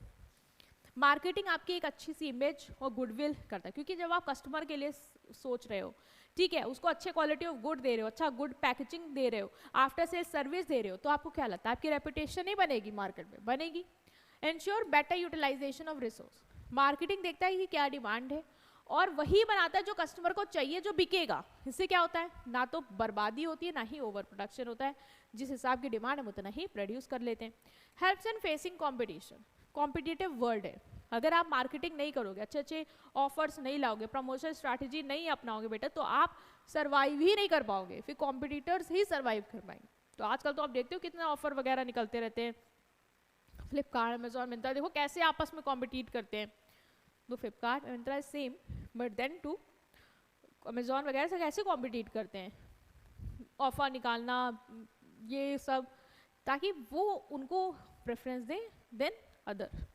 marketing आपकी एक अच्छी सी इमेज और गुडविल करता है, क्योंकि जब आप कस्टमर के लिए सोच रहे हो, ठीक है, उसको अच्छे क्वालिटी ऑफ गुड दे रहे हो, अच्छा गुड पैकेजिंग दे रहे हो, आफ्टर सेल सर्विस दे रहे हो, तो आपको क्या लगता है आपकी रेपुटेशन नहीं बनेगी, मार्केट में बनेगी। Ensure better utilization of resource, marketing देखता है कि क्या डिमांड है और वही बनाता है जो कस्टमर को चाहिए, जो बिकेगा। इससे क्या होता है, ना तो बर्बादी होती है ना ही ओवर प्रोडक्शन होता है, जिस हिसाब की डिमांड है उतना ही प्रोड्यूस कर लेते हैं। Helps in facing competition, competitive world है, अगर आप मार्केटिंग नहीं करोगे, अच्छे अच्छे ऑफर्स नहीं लाओगे, प्रमोशन स्ट्रैटेजी नहीं अपनाओगे बेटा, तो आप सर्वाइव ही नहीं कर पाओगे, फिर कॉम्पिटिटर्स ही सर्वाइव कर पाएंगे। तो आजकल तो आप देखते हो कितने ऑफर वगैरह निकलते रहते हैं, फ्लिपकार्ट, अमेजोन, मिंत्रा, देखो कैसे आपस में कॉम्पिटिट करते हैं। तो Flipkart, Myntra is same, but then to Amazon वगैरह से कैसे कॉम्पिटिट करते हैं, ऑफर निकालना ये सब, ताकि वो उनको प्रेफरेंस दें than other.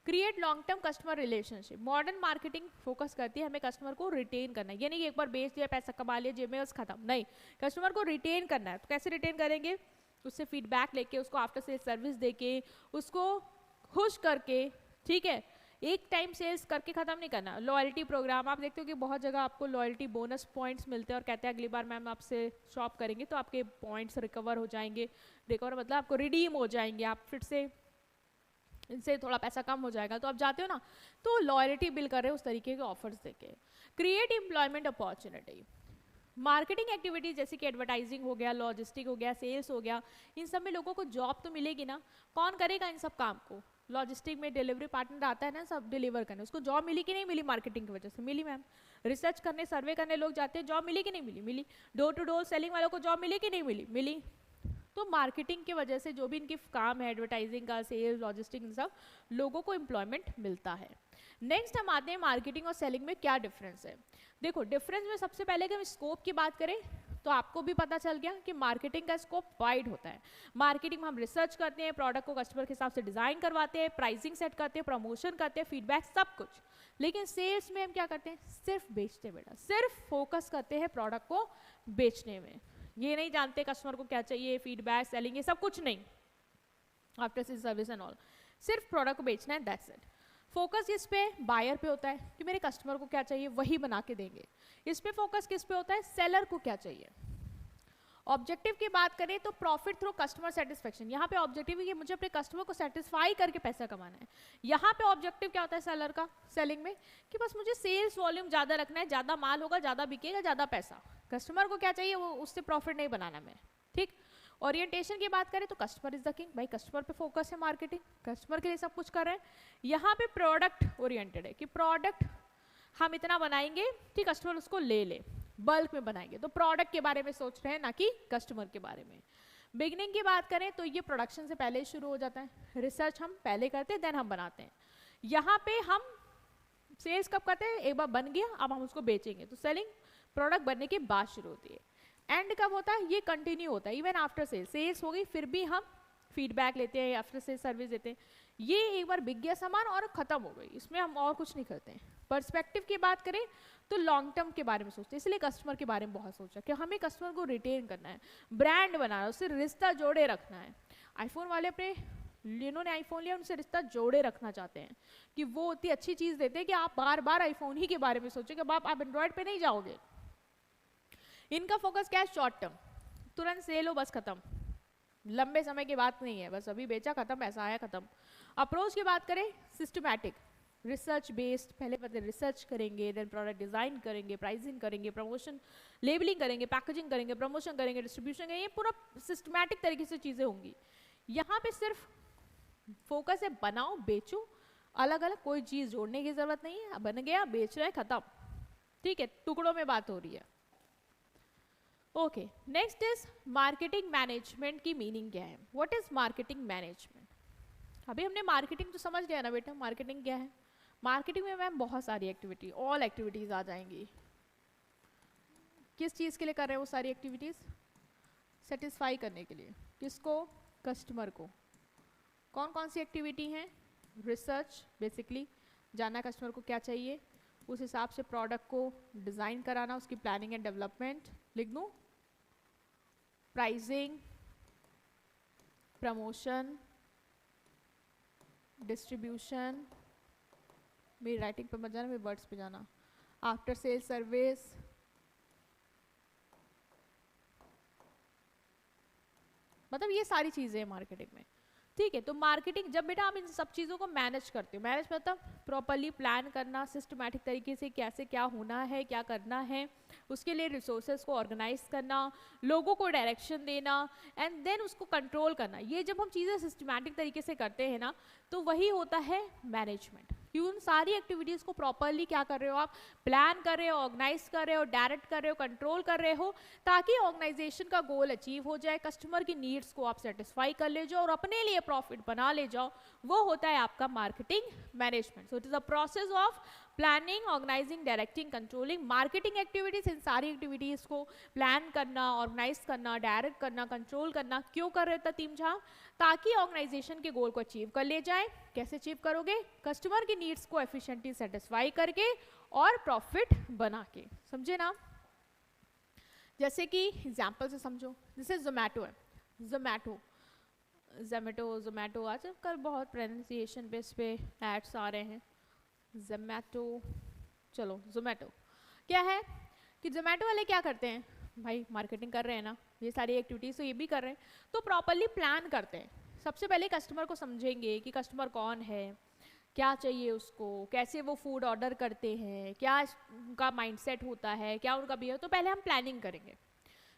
Create long term customer relationship, modern marketing focus करती है हमें कस्टमर को रिटेन करना है, ये नहीं कि एक बार बेच दिया पैसा कमा लिया जेब में बस खत्म, नहीं, कस्टमर को रिटेन करना है। तो कैसे रिटेन करेंगे, उससे फीडबैक लेके, उसको आफ्टर सेल सर्विस देके, उसको खुश करके, ठीक है, एक टाइम सेल्स करके खत्म नहीं करना। लॉयल्टी प्रोग्राम, आप देखते हो कि बहुत जगह आपको लॉयल्टी बोनस पॉइंट्स मिलते हैं और कहते हैं अगली बार मैम आपसे शॉप करेंगे तो आपके पॉइंट्स रिकवर हो जाएंगे, रिकवर मतलब आपको रिडीम हो जाएंगे, आप फिर से इनसे थोड़ा पैसा कम हो जाएगा, तो आप जाते हो ना, तो लॉयल्टी बिल कर रहे हो उस तरीके के ऑफर्स देके। Create employment opportunity, marketing activity जैसे कि एडवर्टाइजिंग हो गया, लॉजिस्टिक हो गया, सेल्स हो गया, इन सब में लोगों को जॉब तो मिलेगी ना, कौन करेगा इन सब काम को, लॉजिस्टिक में डिलीवरी पार्टनर आता है ना सब डिलीवर करने, उसको जॉब मिली कि नहीं मिली, मार्केटिंग की वजह से मिली मैम। रिसर्च करने, सर्वे करने लोग जाते हैं, जॉब मिली कि नहीं मिली, मिली। डोर टू डोर सेलिंग वालों को जॉब मिली कि नहीं मिली, मिली। तो मार्केटिंग की वजह से जो भी इनके काम है, एडवर्टाइजिंग का, सेल्स, लॉजिस्टिक, इन सब लोगों को एम्प्लॉयमेंट मिलता है। नेक्स्ट हम आते हैं मार्केटिंग और सेलिंग में क्या डिफरेंस है। देखो डिफरेंस में सबसे पहले कि हम स्कोप की बात करें तो आपको भी पता चल गया कि मार्केटिंग का स्कोप वाइड होता है। मार्केटिंग में हम रिसर्च करते हैं, प्रोडक्ट को कस्टमर के हिसाब से डिजाइन करवाते हैं, प्राइसिंग सेट करते हैं, प्रमोशन करते हैं, फीडबैक, सब कुछ। लेकिन सेल्स में हम क्या करते हैं, सिर्फ बेचते हैं बेटा, सिर्फ फोकस करते हैं प्रोडक्ट को बेचने में, ये नहीं जानते कस्टमर को क्या चाहिए, फीडबैक, सेलिंग, ये सब कुछ नहीं, after sale service and all, सिर्फ प्रोडक्ट को बेचना है, दैट्स इट। फोकस इस पे बायर पे होता है कि मेरे कस्टमर को क्या चाहिए वही बना के देंगे। इस पे फोकस किस पे होता है, सेलर को क्या चाहिए। ऑब्जेक्टिव की बात करें तो प्रॉफिट थ्रू कस्टमर सेटिस्फेक्शन, यहाँ पे ऑब्जेक्टिव है कि मुझे अपने कस्टमर को सेटिस्फाई करके पैसा कमाना है। यहाँ पे ऑब्जेक्टिव क्या होता है सेलर का, सेलिंग में, कि बस मुझे सेल्स वॉल्यूम ज़्यादा रखना है, ज़्यादा माल होगा, ज़्यादा बिकेगा, ज़्यादा पैसा। कस्टमर को क्या चाहिए वो, उससे प्रॉफिट नहीं बनाना मैं, ठीक। ओरिएंटेशन की बात करें तो कस्टमर इज द किंग, भाई कस्टमर पे फोकस है, मार्केटिंग कस्टमर के लिए सब कुछ कर रहे हैं। यहाँ पे प्रोडक्ट ओरिएंटेड है कि प्रोडक्ट हम इतना बनाएंगे कि कस्टमर उसको ले ले। बल्क में बनाएंगे, तो प्रोडक्ट के बारे में सोच रहे हैं ना कि कस्टमर के बारे में। बिगनिंग की बात करें तो ये प्रोडक्शन से पहले शुरू हो जाता है, रिसर्च हम पहले करते हैं देन हम बनाते हैं। यहाँ पे हम सेल्स कब करते हैं, एक बार बन गया अब हम उसको बेचेंगे, तो सेलिंग प्रोडक्ट बनने के बाद शुरू होती है। एंड कब होता है, ये कंटिन्यू होता है इवन आफ्टर सेल्स, सेल्स हो गई फिर भी हम फीडबैक लेते हैं, आफ्टर सेल्स सर्विस देते हैं। ये एक बार बिक गया सामान और ख़त्म हो गई, इसमें हम और कुछ नहीं करते हैं। पर्सपेक्टिव की बात करें तो लॉन्ग टर्म के बारे में सोचते हैं, इसलिए कस्टमर के बारे में बहुत सोचा कि हमें कस्टमर को रिटेन करना है, ब्रांड बनाना है, उससे रिश्ता जोड़े रखना है। आईफोन वाले अपने जिन्होंने आईफोन लिया उनसे रिश्ता जोड़े रखना चाहते हैं कि वो इतनी अच्छी चीज़ देते हैं कि आप बार बार आईफोन ही के बारे में सोचेंगे, अब आप एंड्रॉयड पे नहीं जाओगे। इनका फोकस क्या है, शॉर्ट टर्म, तुरंत सेल हो बस खत्म, लंबे समय की बात नहीं है, बस अभी बेचा खत्म, पैसा आया खत्म। अप्रोच की बात करें सिस्टमैटिक, रिसर्च बेस्ड, पहले रिसर्च करेंगे, देन प्रोडक्ट डिजाइन करेंगे, प्राइसिंग करेंगे, प्रमोशन लेबलिंग करेंगे, पैकेजिंग करेंगे, प्रमोशन करेंगे, डिस्ट्रीब्यूशन करेंगे, ये पूरा सिस्टमैटिक तरीके से चीज़ें होंगी। यहाँ पे सिर्फ फोकस है बनाओ बेचो, अलग अलग कोई चीज़ जोड़ने की जरूरत नहीं है, बन गया बेच रहे खत्म, ठीक है, टुकड़ों में बात हो रही है। Okay, next is marketing management की मीनिंग क्या है, व्हाट इज मार्केटिंग मैनेजमेंट। अभी हमने मार्केटिंग तो समझ लिया ना बेटा, मार्केटिंग क्या है। मार्केटिंग में मैम बहुत सारी एक्टिविटी, ऑल एक्टिविटीज आ जाएंगी। किस चीज़ के लिए कर रहे हैं वो सारी एक्टिविटीज, सेटिस्फाई करने के लिए, किसको, कस्टमर को। कौन कौन सी एक्टिविटी हैं, रिसर्च बेसिकली जानना कस्टमर को क्या चाहिए, उस हिसाब से प्रोडक्ट को डिज़ाइन कराना, उसकी प्लानिंग एंड डेवलपमेंट लिख दूँ, प्राइसिंग, प्रमोशन, डिस्ट्रीब्यूशन, मेरी राइटिंग पे मत जाना, मेरे वर्ड्स पे जाना, आफ्टर सेल सर्विस, मतलब ये सारी चीज़ें हैं मार्केटिंग में, ठीक है। तो मार्केटिंग जब बेटा आप इन सब चीज़ों को मैनेज करते हो, मैनेज मतलब प्रॉपरली प्लान करना, सिस्टमैटिक तरीके से कैसे क्या होना है, क्या करना है, उसके लिए रिसोर्सेज को ऑर्गेनाइज करना, लोगों को डायरेक्शन देना एंड देन उसको कंट्रोल करना, ये जब हम चीज़ें सिस्टमैटिक तरीके से करते हैं ना तो वही होता है मैनेजमेंट। कि उन सारी एक्टिविटीज़ को प्रॉपरली क्या कर रहे हो आप, प्लान कर रहे हो, ऑर्गेनाइज कर रहे हो, डायरेक्ट कर रहे हो, कंट्रोल कर रहे हो, ताकि ऑर्गेनाइजेशन का गोल अचीव हो जाए, कस्टमर की नीड्स को आप सेटिस्फाई कर ले जाओ और अपने लिए प्रॉफिट बना ले जाओ, वो होता है आपका marketing management. So it is a process of planning, organizing, directing, controlling marketing activities. इन सारी एक्टिविटीज़ को प्लान करना, ऑर्गेनाइज करना, डायरेक्ट करना, कंट्रोल करना क्यों कर रहे थे टीम जहाँ, ताकि ऑर्गेनाइजेशन के गोल को अचीव कर ले जाए। कैसे अचीव करोगे, कस्टमर की नीड्स को एफिशिएंटली सेटिस्फाई करके और प्रॉफिट बना के, समझे ना। जैसे कि एग्जाम्पल से समझो, जैसे जोमैटो है, जोमैटो आजकल बहुत प्रोनाउंसिएशन पे इस पे एड्स आ रहे हैं, जोमैटो, चलो जोमैटो क्या है कि जोमैटो वाले क्या करते हैं भाई, मार्केटिंग कर रहे हैं ना, ये सारी एक्टिविटीज़ तो ये भी कर रहे हैं, तो प्रॉपरली प्लान करते हैं। सबसे पहले कस्टमर को समझेंगे कि कस्टमर कौन है, क्या चाहिए उसको, कैसे वो फूड ऑर्डर करते हैं, क्या उनका माइंडसेट होता है, क्या उनका बिहेव, तो पहले हम प्लानिंग करेंगे।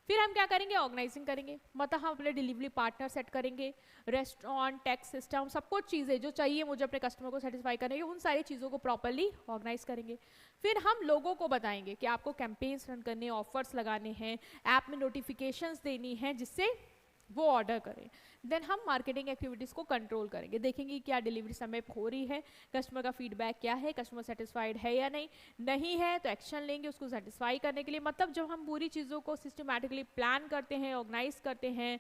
फिर हम क्या करेंगे, ऑर्गेनाइजिंग करेंगे, मतलब हम अपने डिलीवरी पार्टनर सेट करेंगे, रेस्टोरेंट, टैक्स सिस्टम, सब कुछ चीज़ें जो चाहिए मुझे अपने कस्टमर को सेटिस्फाई करेंगे, उन सारी चीज़ों को प्रॉपरली ऑर्गेनाइज करेंगे। फिर हम लोगों को बताएंगे कि आपको कैंपेन्स रन करने, ऑफर्स लगाने हैं, ऐप में नोटिफिकेशंस देनी है जिससे वो ऑर्डर करें। देन हम मार्केटिंग एक्टिविटीज़ को कंट्रोल करेंगे, देखेंगे क्या डिलीवरी समय पे हो रही है, कस्टमर का फीडबैक क्या है, कस्टमर सेटिस्फाइड है या नहीं है तो एक्शन लेंगे उसको सेटिस्फाई करने के लिए। मतलब जब हम पूरी चीज़ों को सिस्टमैटिकली प्लान करते हैं, ऑर्गेनाइज करते हैं,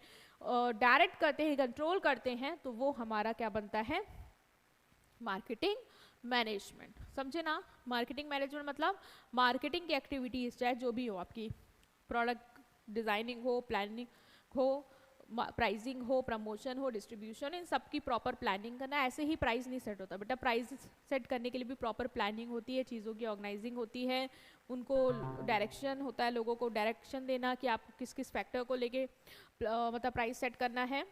डायरेक्ट करते हैं, कंट्रोल करते हैं, तो वो हमारा क्या बनता है, मार्केटिंग मैनेजमेंट। समझे ना, मार्केटिंग मैनेजमेंट मतलब मार्केटिंग की एक्टिविटीज़ चाहे जो भी हो, आपकी प्रोडक्ट डिज़ाइनिंग हो, प्लानिंग हो, प्राइसिंग हो, प्रमोशन हो, डिस्ट्रीब्यूशन, इन सब की प्रॉपर प्लानिंग करना। ऐसे ही प्राइस नहीं सेट होता बेटा, प्राइस सेट करने के लिए भी प्रॉपर प्लानिंग होती है, चीज़ों की ऑर्गेनाइजिंग होती है, उनको डायरेक्शन होता है, लोगों को डायरेक्शन देना कि आप किस किस फैक्टर को लेके मतलब प्राइस सेट करना है,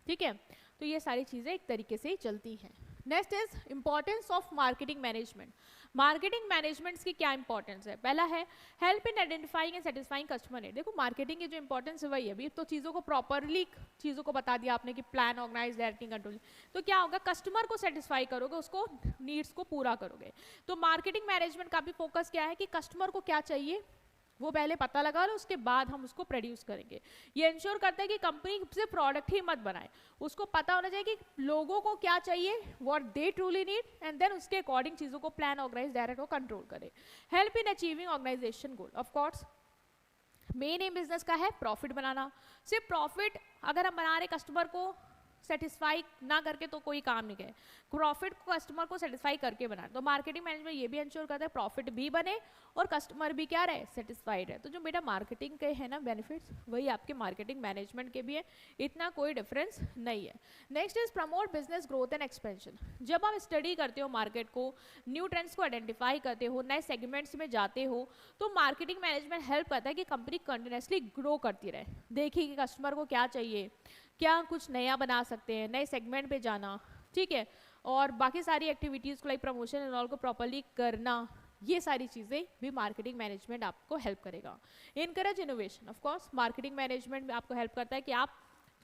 ठीक है। तो ये सारी चीज़ें एक तरीके से ही चलती हैं। Next is importance of marketing management. Marketing management की क्या इंपॉर्टेंस है, पहला है help in identifying and satisfying customer need. देखो मार्केटिंग की जो इंपॉर्टेंस है वही है, अभी तो चीज़ों को प्रॉपरली चीज़ों को बता दिया आपने कि प्लान, ऑर्गेनाइज, डायरेक्टिंग, कंट्रोल, तो क्या होगा, कस्टमर को सेटिस्फाई करोगे, उसको नीड्स को पूरा करोगे। तो मार्केटिंग मैनेजमेंट का भी फोकस क्या है कि कस्टमर को क्या चाहिए वो पहले पता लगा लो, उसके बाद हम उसको प्रोड्यूस करेंगे। ये इंश्योर करता है कि कंपनी सिर्फ प्रोडक्ट ही मत बनाए, उसको पता होना चाहिए कि लोगों को क्या चाहिए, what they truly need, and then उसके अकॉर्डिंग चीज़ों को प्लान, ऑर्गेनाइज, डायरेक्ट और कंट्रोल करे। Help in achieving organisation goal. Of course main aim business का है प्रॉफिट बनाना। सिर्फ प्रॉफिट अगर हम बना रहे कस्टमर को सेटिस्फाई ना करके तो कोई काम नहीं है, प्रॉफिट को कस्टमर को सेटिस्फाई करके बनाए। तो मार्केटिंग मैनेजमेंट ये भी इंश्योर करता है प्रॉफिट भी बने और कस्टमर भी क्या रहे, सेटिस्फाइड है। तो जो बेटा मार्केटिंग के है ना बेनिफिट्स, वही आपके मार्केटिंग मैनेजमेंट के भी है, इतना कोई डिफरेंस नहीं है। Next is promote business growth and expansion. जब आप स्टडी करते हो मार्केट को, न्यू ट्रेंड्स को आइडेंटिफाई करते हो, नए सेगमेंट्स में जाते हो, तो मार्केटिंग मैनेजमेंट हेल्प करता है कि कंपनी कंटिन्यूसली ग्रो करती रहे, देखिए कि कस्टमर को क्या चाहिए, क्या कुछ नया बना सकते हैं, नए सेगमेंट पे जाना, ठीक है, और बाकी सारी एक्टिविटीज़ को लाइक प्रमोशन एंड ऑल को प्रॉपर्ली करना, ये सारी चीज़ें भी मार्केटिंग मैनेजमेंट आपको हेल्प करेगा। Encourage innovation. Of course marketing management आपको हेल्प करता है कि आप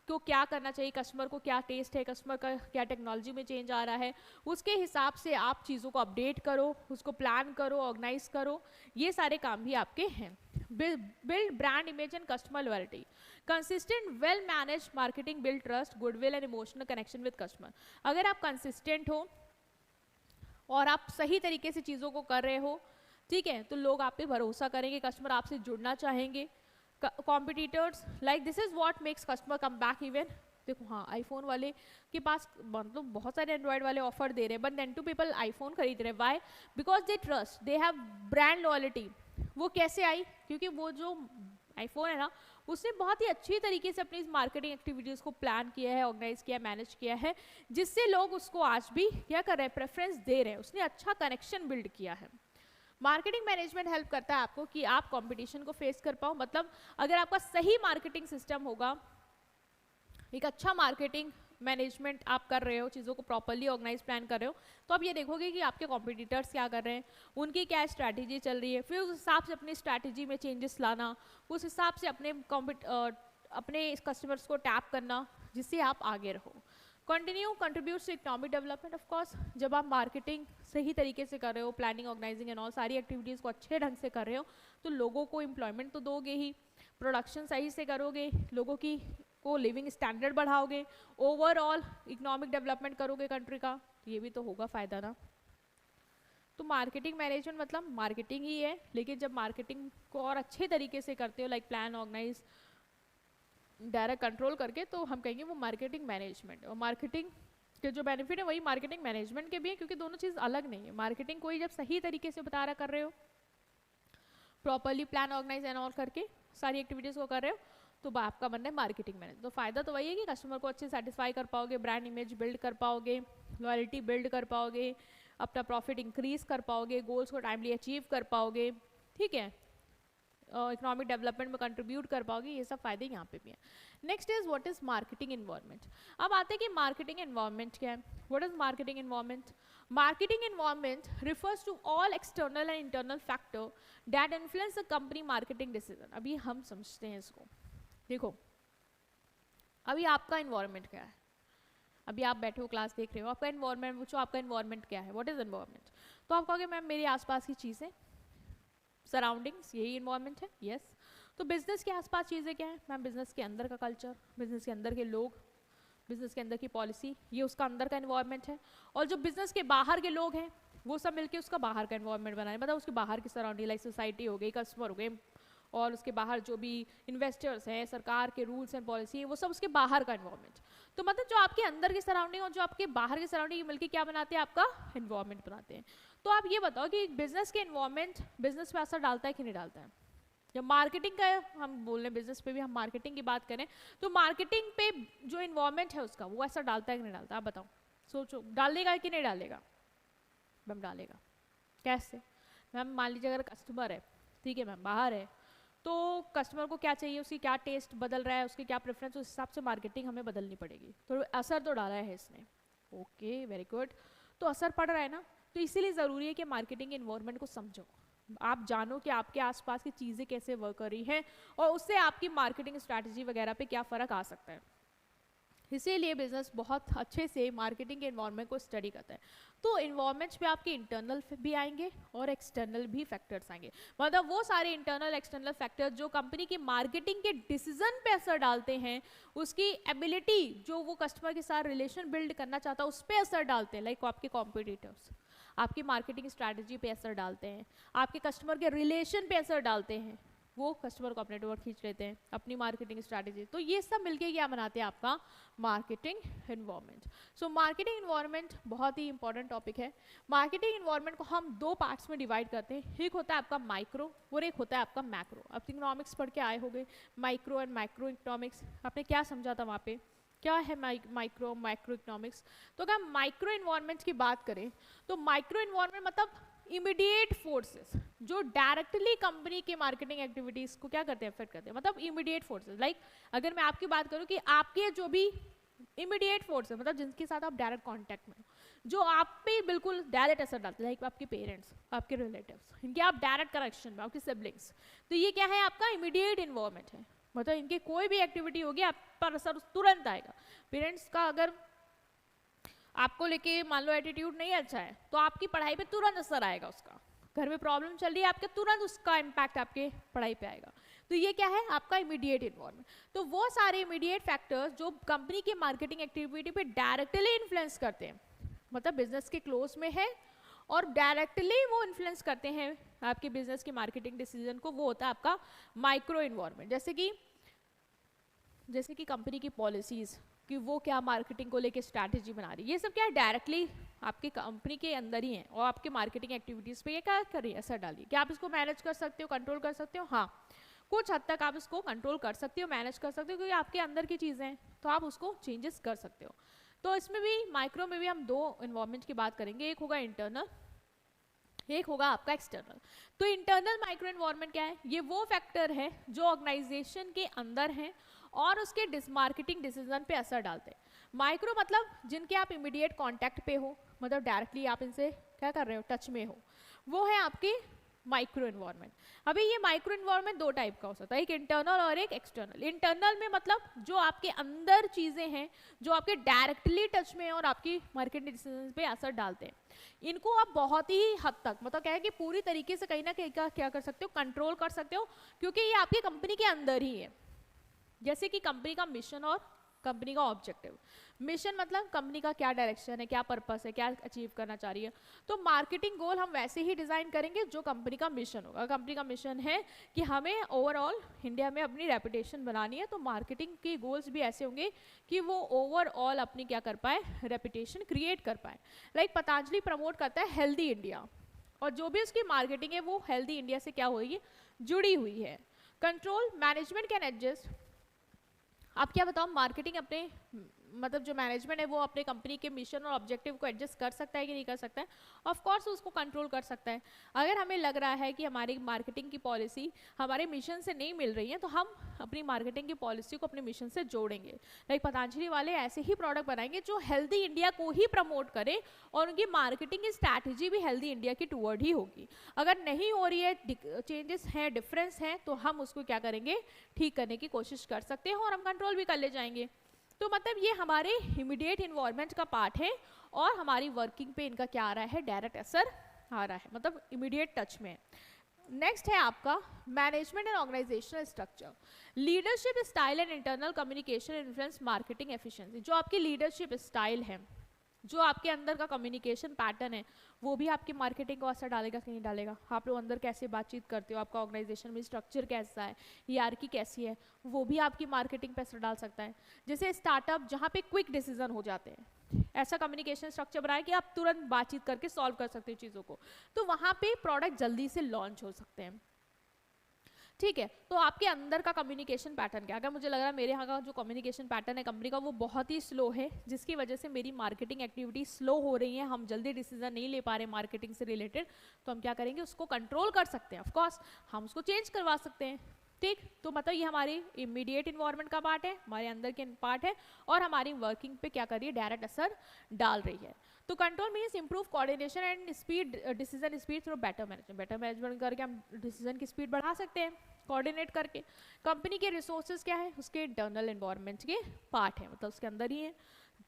को क्या करना चाहिए, कस्टमर को क्या टेस्ट है, कस्टमर का क्या टेक्नोलॉजी में चेंज आ रहा है, उसके हिसाब से आप चीज़ों को अपडेट करो, उसको प्लान करो, ऑर्गेनाइज करो, ये सारे काम भी आपके हैं। Build brand image and customer loyalty. Consistent well manage marketing build trust, goodwill and emotional connection with customer. अगर आप कंसिस्टेंट हो और आप सही तरीके से चीज़ों को कर रहे हो, ठीक है, तो लोग आप पे भरोसा करेंगे, कस्टमर आपसे जुड़ना चाहेंगे। Competitors like this is what makes customer come back even. देखो हाँ, आईफोन वाले के पास मतलब बहुत सारे एंड्रॉयड वाले ऑफर दे रहे हैं, but then too people iPhone खरीद रहे हैं, why, because they trust, they have brand loyalty. वो कैसे आई, क्योंकि वो जो आईफोन है ना, उसने बहुत ही अच्छी तरीके से अपनी मार्केटिंग एक्टिविटीज़ को प्लान किया है, ऑर्गेनाइज किया, मैनेज किया है, जिससे लोग उसको आज भी क्या कर रहे हैं, प्रेफरेंस दे रहे हैं, उसने अच्छा कनेक्शन बिल्ड किया है। मार्केटिंग मैनेजमेंट हेल्प करता है आपको कि आप कंपटीशन को फेस कर पाओ। मतलब अगर आपका सही मार्केटिंग सिस्टम होगा, एक अच्छा मार्केटिंग मैनेजमेंट आप कर रहे हो, चीज़ों को प्रॉपर्ली ऑर्गेनाइज प्लान कर रहे हो, तो आप ये देखोगे कि आपके कॉम्पिटिटर्स क्या कर रहे हैं, उनकी क्या स्ट्रैटेजी चल रही है, फिर उस हिसाब से अपनी स्ट्रैटेजी में चेंजेस लाना, उस हिसाब से अपने कस्टमर्स को टैप करना, जिससे आप आगे रहो। Continue contribute to economic development. Of course जब आप मार्केटिंग सही तरीके से कर रहे हो, प्लानिंग, ऑर्गेनाइजिंग एंड ऑल सारी एक्टिविटीज़ को अच्छे ढंग से कर रहे हो, तो लोगों को एम्प्लॉयमेंट तो दोगे ही, प्रोडक्शन सही से करोगे, लोगों की को लिविंग स्टैंडर्ड बढ़ाओगे, ओवरऑल इकोनॉमिक डेवलपमेंट करोगे कंट्री का, तो ये भी तो होगा फ़ायदा ना। तो मार्केटिंग मैनेजमेंट मतलब मार्केटिंग ही है, लेकिन जब मार्केटिंग को और अच्छे तरीके से करते हो, like plan, organise, direct control करके, तो हम कहेंगे वो मार्केटिंग मैनेजमेंट। और मार्केटिंग के जो बेनिफिट है वही मार्केटिंग मैनेजमेंट के भी है, क्योंकि दोनों चीज़ अलग नहीं है। मार्केटिंग कोई जब सही तरीके से बता रहा कर रहे हो, properly plan, organise and all करके सारी एक्टिविटीज़ को कर रहे हो, तो आपका बनना है मार्केटिंग मैनेजर। तो फायदा तो वही है कि कस्टमर को अच्छे सेटिस्फाई कर पाओगे, ब्रांड इमेज बिल्ड कर पाओगे, लॉयल्टी बिल्ड कर पाओगे, अपना प्रॉफिट इंक्रीज कर पाओगे, गोल्स को टाइमली अचीव कर पाओगे, ठीक है, इकोनॉमिक डेवलपमेंट में कंट्रीब्यूट कर पाओगे, ये सब फायदे यहाँ पे भी हैं। Next is what is marketing environment. अब आते हैं कि मार्केटिंग एनवायरनमेंट क्या है। What is marketing environment? Marketing environment refers to all external and internal factor that influence the company marketing decision. अभी हम समझते हैं इसको। देखो अभी आपका एनवायरनमेंट क्या है, अभी आप बैठे हो क्लास देख रहे हो, आपका एनवायरनमेंट पूछो, आपका एनवायरनमेंट क्या है, व्हाट इज एनवायरनमेंट? तो आप कहोगे मैम मेरे आसपास की चीज़ें, सराउंडिंग्स, यही एनवायरनमेंट है। यस। तो बिजनेस के आसपास चीज़ें क्या है मैम? बिजनेस के अंदर का कल्चर, बिजनेस के अंदर के लोग, बिजनेस के अंदर की पॉलिसी, ये उसका अंदर का एनवायरनमेंट है। और जो बिजनेस के बाहर के लोग हैं वो सब मिलके उसका बाहर का एनवायरनमेंट बनाए, मतलब उसके बाहर की सराउंडिंग, लाइक सोसाइटी हो गई, कस्टमर हो गए, और उसके बाहर जो भी इन्वेस्टर्स हैं, सरकार के रूल्स एंड पॉलिसी है, वो सब उसके बाहर का एनवायरनमेंट। तो मतलब जो आपके अंदर की सराउंडिंग और जो आपके बाहर की सराउंडिंग मिलकर क्या बनाते हैं? आपका एनवायरनमेंट बनाते हैं। तो आप ये बताओ कि बिजनेस के एनवायरनमेंट बिजनेस पे असर डालता है कि नहीं डालता है? जब मार्केटिंग का हम बोल रहे हैं, बिजनेस पे भी हम मार्केटिंग की बात करें, तो मार्केटिंग पे जो एनवायरनमेंट है उसका, वो असर डालता है कि नहीं डालता? आप बताओ, सोचो, डालेगा कि नहीं डालेगा? मैम डालेगा। कैसे? मैम मान लीजिए अगर कस्टमर है, ठीक है मैम, बाहर है, तो कस्टमर को क्या चाहिए, उसकी क्या टेस्ट बदल रहा है, उसकी क्या प्रेफरेंस, उस हिसाब से मार्केटिंग हमें बदलनी पड़ेगी। तो असर तो डाला है इसने। Okay, very good. तो असर पड़ रहा है ना, तो इसीलिए ज़रूरी है कि मार्केटिंग एनवायरनमेंट को समझो, आप जानो कि आपके आसपास की चीज़ें कैसे वर्क कर रही हैं और उससे आपकी मार्केटिंग स्ट्रैटेजी वगैरह पे क्या फ़र्क आ सकता है। इसीलिए बिजनेस बहुत अच्छे से मार्केटिंग के इन्वायरमेंट को स्टडी करता है। तो इन्वायरमेंट्स में आपके इंटरनल भी आएंगे और एक्सटर्नल भी फैक्टर्स आएंगे, मतलब वो सारे इंटरनल एक्सटर्नल फैक्टर्स जो कंपनी की मार्केटिंग के डिसीजन पे असर डालते हैं, उसकी एबिलिटी जो वो कस्टमर के साथ रिलेशन बिल्ड करना चाहता है उस पर असर डालते हैं। लाइक आपके कॉम्पिटिटर्स आपकी मार्केटिंग स्ट्रैटेजी पे असर डालते हैं, आपके कस्टमर के रिलेशन पे असर डालते हैं, वो कस्टमर को अपने डोर खींच लेते हैं, अपनी मार्केटिंग स्ट्रैटेजी। तो ये सब मिलके क्या बनाते हैं आपका marketing environment. So marketing environment बहुत ही इंपॉर्टेंट टॉपिक है। मार्केटिंग एनवायरनमेंट को हम दो पार्ट्स में डिवाइड करते हैं, एक होता है आपका माइक्रो और एक होता है आपका मैक्रो। अब इकोनॉमिक्स पढ़ के आए होंगे, माइक्रो एंड माइक्रो इकोनॉमिक्स आपने क्या समझा था वहाँ पे, क्या है माइक्रो माइक्रो इकोनॉमिक्स। तो अगर माइक्रो इन्वायरमेंट की बात करें तो माइक्रो इन्वायरमेंट मतलब इमीडिएट फोर्सेस जो डायरेक्टली कंपनी के मार्केटिंग एक्टिविटीज को क्या करते हैं, इफेक्ट करते हैं, मतलब इमीडिएट फोर्सेस। लाइक अगर मैं आपकी बात करूं कि आपके जो भी इमीडिएट फोर्स है, मतलब जिनके साथ आप डायरेक्ट कांटेक्ट में हो, जो आप पे बिल्कुल डायरेक्ट असर डालते हैं, लाइक आपके पेरेंट्स, आपके रिलेटिव्स, इनके आप डायरेक्ट कनेक्शन में, आपके सिबलिंग्स, तो ये क्या है आपका इमीडिएट इन्वॉल्वमेंट है। मतलब इनकी कोई भी एक्टिविटी होगी आप पर असर तुरंत आएगा। पेरेंट्स का अगर आपको लेके मान लो एटीट्यूड नहीं अच्छा है तो आपकी पढ़ाई पे तुरंत असर आएगा उसका, घर में प्रॉब्लम चल रही है आपके तुरंत उसका इम्पैक्ट आपके पढ़ाई पे आएगा। तो ये क्या है आपका इमीडिएट इन्वॉल्वमेंट। तो वो सारे इमीडिएट फैक्टर्स जो कंपनी की मार्केटिंग एक्टिविटी पे डायरेक्टली इन्फ्लुएंस करते हैं, मतलब बिजनेस के क्लोज में है और डायरेक्टली वो इन्फ्लुएंस करते हैं आपके बिजनेस की मार्केटिंग डिसीजन को, वो होता है आपका माइक्रो इन्वॉल्वमेंट। जैसे कि कंपनी की पॉलिसीज कि वो क्या मार्केटिंग को लेके स्ट्रैटेजी बना रही है, ये सब क्या डायरेक्टली आपकी कंपनी के अंदर ही है और आपके मार्केटिंग एक्टिविटीज़ पे ये क्या कर रही है, असर डाली। क्या आप इसको मैनेज कर सकते हो, कंट्रोल कर सकते हो? हाँ, कुछ हद तक आप इसको कंट्रोल कर सकते हो, मैनेज कर सकते हो, क्योंकि आपके अंदर की चीज़ें हैं तो आप उसको चेंजेस कर सकते हो। तो इसमें भी माइक्रो में भी हम दो इन्वॉल्वमेंट की बात करेंगे, एक होगा इंटरनल, एक होगा आपका एक्सटर्नल। तो इंटरनल माइक्रो इन्वायरमेंट क्या है, ये वो फैक्टर है जो ऑर्गेनाइजेशन के अंदर है और उसके मार्केटिंग डिसीजन पे असर डालते हैं। माइक्रो मतलब जिनके आप इमीडिएट कांटेक्ट पे हो, मतलब डायरेक्टली आप इनसे क्या कर रहे हो, टच में हो, वो है आपकी माइक्रो इन्वायरमेंट। अभी ये माइक्रो इन्वायरमेंट दो टाइप का हो सकता है, एक इंटरनल और एक एक्सटर्नल। इंटरनल में मतलब जो आपके अंदर चीजें हैं जो आपके डायरेक्टली टच में है और आपकी मार्केटिंग डिसीजन पे असर डालते हैं, इनको आप बहुत ही हद तक, मतलब क्या है कि पूरी तरीके से कहीं ना कहीं का क्या कर सकते हो, कंट्रोल कर सकते हो, क्योंकि ये आपकी कंपनी के अंदर ही है। जैसे कि कंपनी का मिशन और कंपनी का ऑब्जेक्टिव। मिशन मतलब कंपनी का क्या डायरेक्शन है, क्या पर्पस है, क्या अचीव करना चाह रही है। तो मार्केटिंग गोल हम वैसे ही डिजाइन करेंगे जो कंपनी का मिशन होगा। कंपनी का मिशन है कि हमें ओवरऑल इंडिया में अपनी रेपुटेशन बनानी है, तो मार्केटिंग के गोल्स भी ऐसे होंगे कि वो ओवरऑल अपनी क्या कर पाए, रेपुटेशन क्रिएट कर पाए। लाइक पतंजलि प्रमोट करता है हेल्दी इंडिया, और जो भी उसकी मार्केटिंग है वो हेल्दी इंडिया से क्या हुई है, जुड़ी हुई है। Control management can adjust. आप क्या बताओ, मार्केटिंग अपने मतलब जो मैनेजमेंट है वो अपने कंपनी के मिशन और ऑब्जेक्टिव को एडजस्ट कर सकता है कि नहीं कर सकता है? ऑफ कोर्स उसको कंट्रोल कर सकता है। अगर हमें लग रहा है कि हमारी मार्केटिंग की पॉलिसी हमारे मिशन से नहीं मिल रही है तो हम अपनी मार्केटिंग की पॉलिसी को अपने मिशन से जोड़ेंगे। लाइक पतंजलि वाले ऐसे ही प्रोडक्ट बनाएंगे जो हेल्दी इंडिया को ही प्रमोट करे और उनकी मार्केटिंग की स्ट्रैटेजी भी हेल्दी इंडिया की टूवर्ड ही होगी। अगर नहीं हो रही है, चेंजेस हैं, डिफरेंस हैं, तो हम उसको क्या करेंगे, ठीक करने की कोशिश कर सकते हैं और हम कंट्रोल भी कर ले जाएंगे। तो मतलब ये हमारे इमीडिएट इन्वायरमेंट का पार्ट है और हमारी वर्किंग पे इनका क्या आ रहा है, डायरेक्ट असर आ रहा है, मतलब इमीडिएट टच में। नेक्स्ट है आपका management and organisational structure. Leadership style and internal communication influence marketing efficiency. जो आपकी लीडरशिप स्टाइल है, जो आपके अंदर का कम्युनिकेशन पैटर्न है, वो भी आपकी मार्केटिंग को असर डालेगा कि नहीं डालेगा। आप लोग अंदर कैसे बातचीत करते हो, आपका ऑर्गेनाइजेशन में स्ट्रक्चर कैसा है, हियरार्की कैसी है, वो भी आपकी मार्केटिंग पे असर डाल सकता है। जैसे स्टार्टअप जहाँ पे क्विक डिसीजन हो जाते हैं, ऐसा कम्युनिकेशन स्ट्रक्चर बनाए कि आप तुरंत बातचीत करके सॉल्व कर सकते हो चीज़ों को, तो वहाँ पे प्रोडक्ट जल्दी से लॉन्च हो सकते हैं। ठीक है, तो आपके अंदर का कम्युनिकेशन पैटर्न क्या, अगर मुझे लग रहा है मेरे यहाँ का जो कम्युनिकेशन पैटर्न है कंपनी का वो बहुत ही स्लो है, जिसकी वजह से मेरी मार्केटिंग एक्टिविटी स्लो हो रही है, हम जल्दी डिसीजन नहीं ले पा रहे मार्केटिंग से रिलेटेड, तो हम क्या करेंगे, उसको कंट्रोल कर सकते हैं। ऑफकोर्स हम उसको चेंज करवा सकते हैं। ठीक, तो मतलब ये हमारी इमीडिएट इन्वायरमेंट का पार्ट है, हमारे अंदर के पार्ट है और हमारी वर्किंग पे क्या कर रही है, डायरेक्ट असर डाल रही है। तो control means improve coordination and speed, decision speed through better management. Better management करके हम डिसीजन की स्पीड बढ़ा सकते हैं। कोऑर्डिनेट करके। कंपनी के रिसोर्सेज क्या है, उसके इंटरनल एनवायरनमेंट के पार्ट है, मतलब उसके अंदर ही है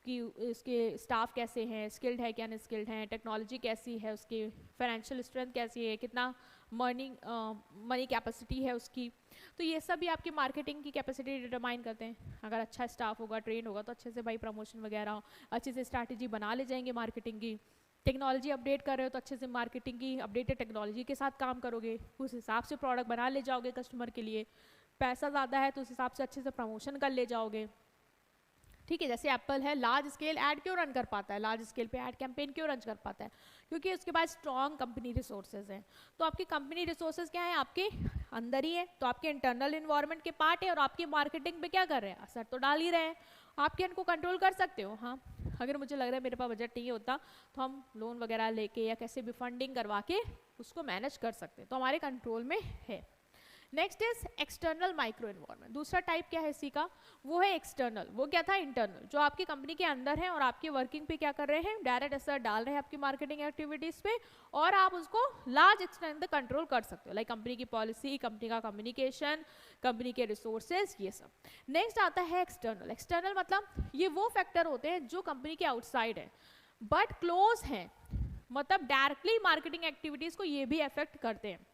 कि इसके स्टाफ कैसे हैं, स्किल्ड है क्या अनस्किल्ड हैं, टेक्नोलॉजी कैसी है, उसकी फाइनेंशियल स्ट्रेंथ कैसी है, कितना मनी कैपेसिटी है उसकी। तो ये सब भी आपकी मार्केटिंग की कैपेसिटी डिटरमाइन करते हैं। अगर अच्छा स्टाफ होगा, ट्रेन होगा, तो अच्छे से भाई प्रमोशन वगैरह, अच्छे से स्ट्रैटेजी बना ले जाएंगे मार्केटिंग की। टेक्नोलॉजी अपडेट कर रहे हो तो अच्छे से मार्केटिंग की अपडेटेड टेक्नोलॉजी के साथ काम करोगे, उस हिसाब से प्रोडक्ट बना ले जाओगे कस्टमर के लिए। पैसा ज़्यादा है तो उस हिसाब से अच्छे से प्रमोशन कर ले जाओगे। ठीक है, जैसे एप्पल है, लार्ज स्केल ऐड क्यों रन कर पाता है, लार्ज स्केल पे ऐड कैंपेन क्यों रन कर पाता है, क्योंकि उसके पास स्ट्रॉन्ग कंपनी रिसोर्सेज हैं। तो आपकी कंपनी रिसोर्सेज क्या है, आपके अंदर ही है, तो आपके इंटरनल इन्वायरमेंट के पार्ट है, और आपकी मार्केटिंग पे क्या कर रहे हैं, असर तो डाल ही रहे हैं। आपके इनको कंट्रोल कर सकते हो। हाँ, अगर मुझे लग रहा है मेरे पास बजट नहीं होता तो हम लोन वगैरह लेके या कैसे भी फंडिंग करवा के उसको मैनेज कर सकते हैं, तो हमारे कंट्रोल में है। Next is external micro environment. दूसरा टाइप क्या है इसी का, वो है एक्सटर्नल। वो क्या था, इंटरनल, जो आपकी कंपनी के अंदर है और आपकी वर्किंग पे क्या कर रहे हैं, डायरेक्ट असर डाल रहे हैं आपकी मार्केटिंग एक्टिविटीज पे, और आप उसको लार्ज एक्सटेंड तक कंट्रोल कर सकते हो, लाइक कंपनी की पॉलिसी, कंपनी का कम्युनिकेशन, कंपनी के रिसोर्सेज, ये सब। नेक्स्ट आता है एक्सटर्नल। एक्सटर्नल मतलब ये वो फैक्टर होते हैं जो कंपनी के आउटसाइड है बट क्लोज हैं, मतलब डायरेक्टली मार्केटिंग एक्टिविटीज को ये भी अफेक्ट करते हैं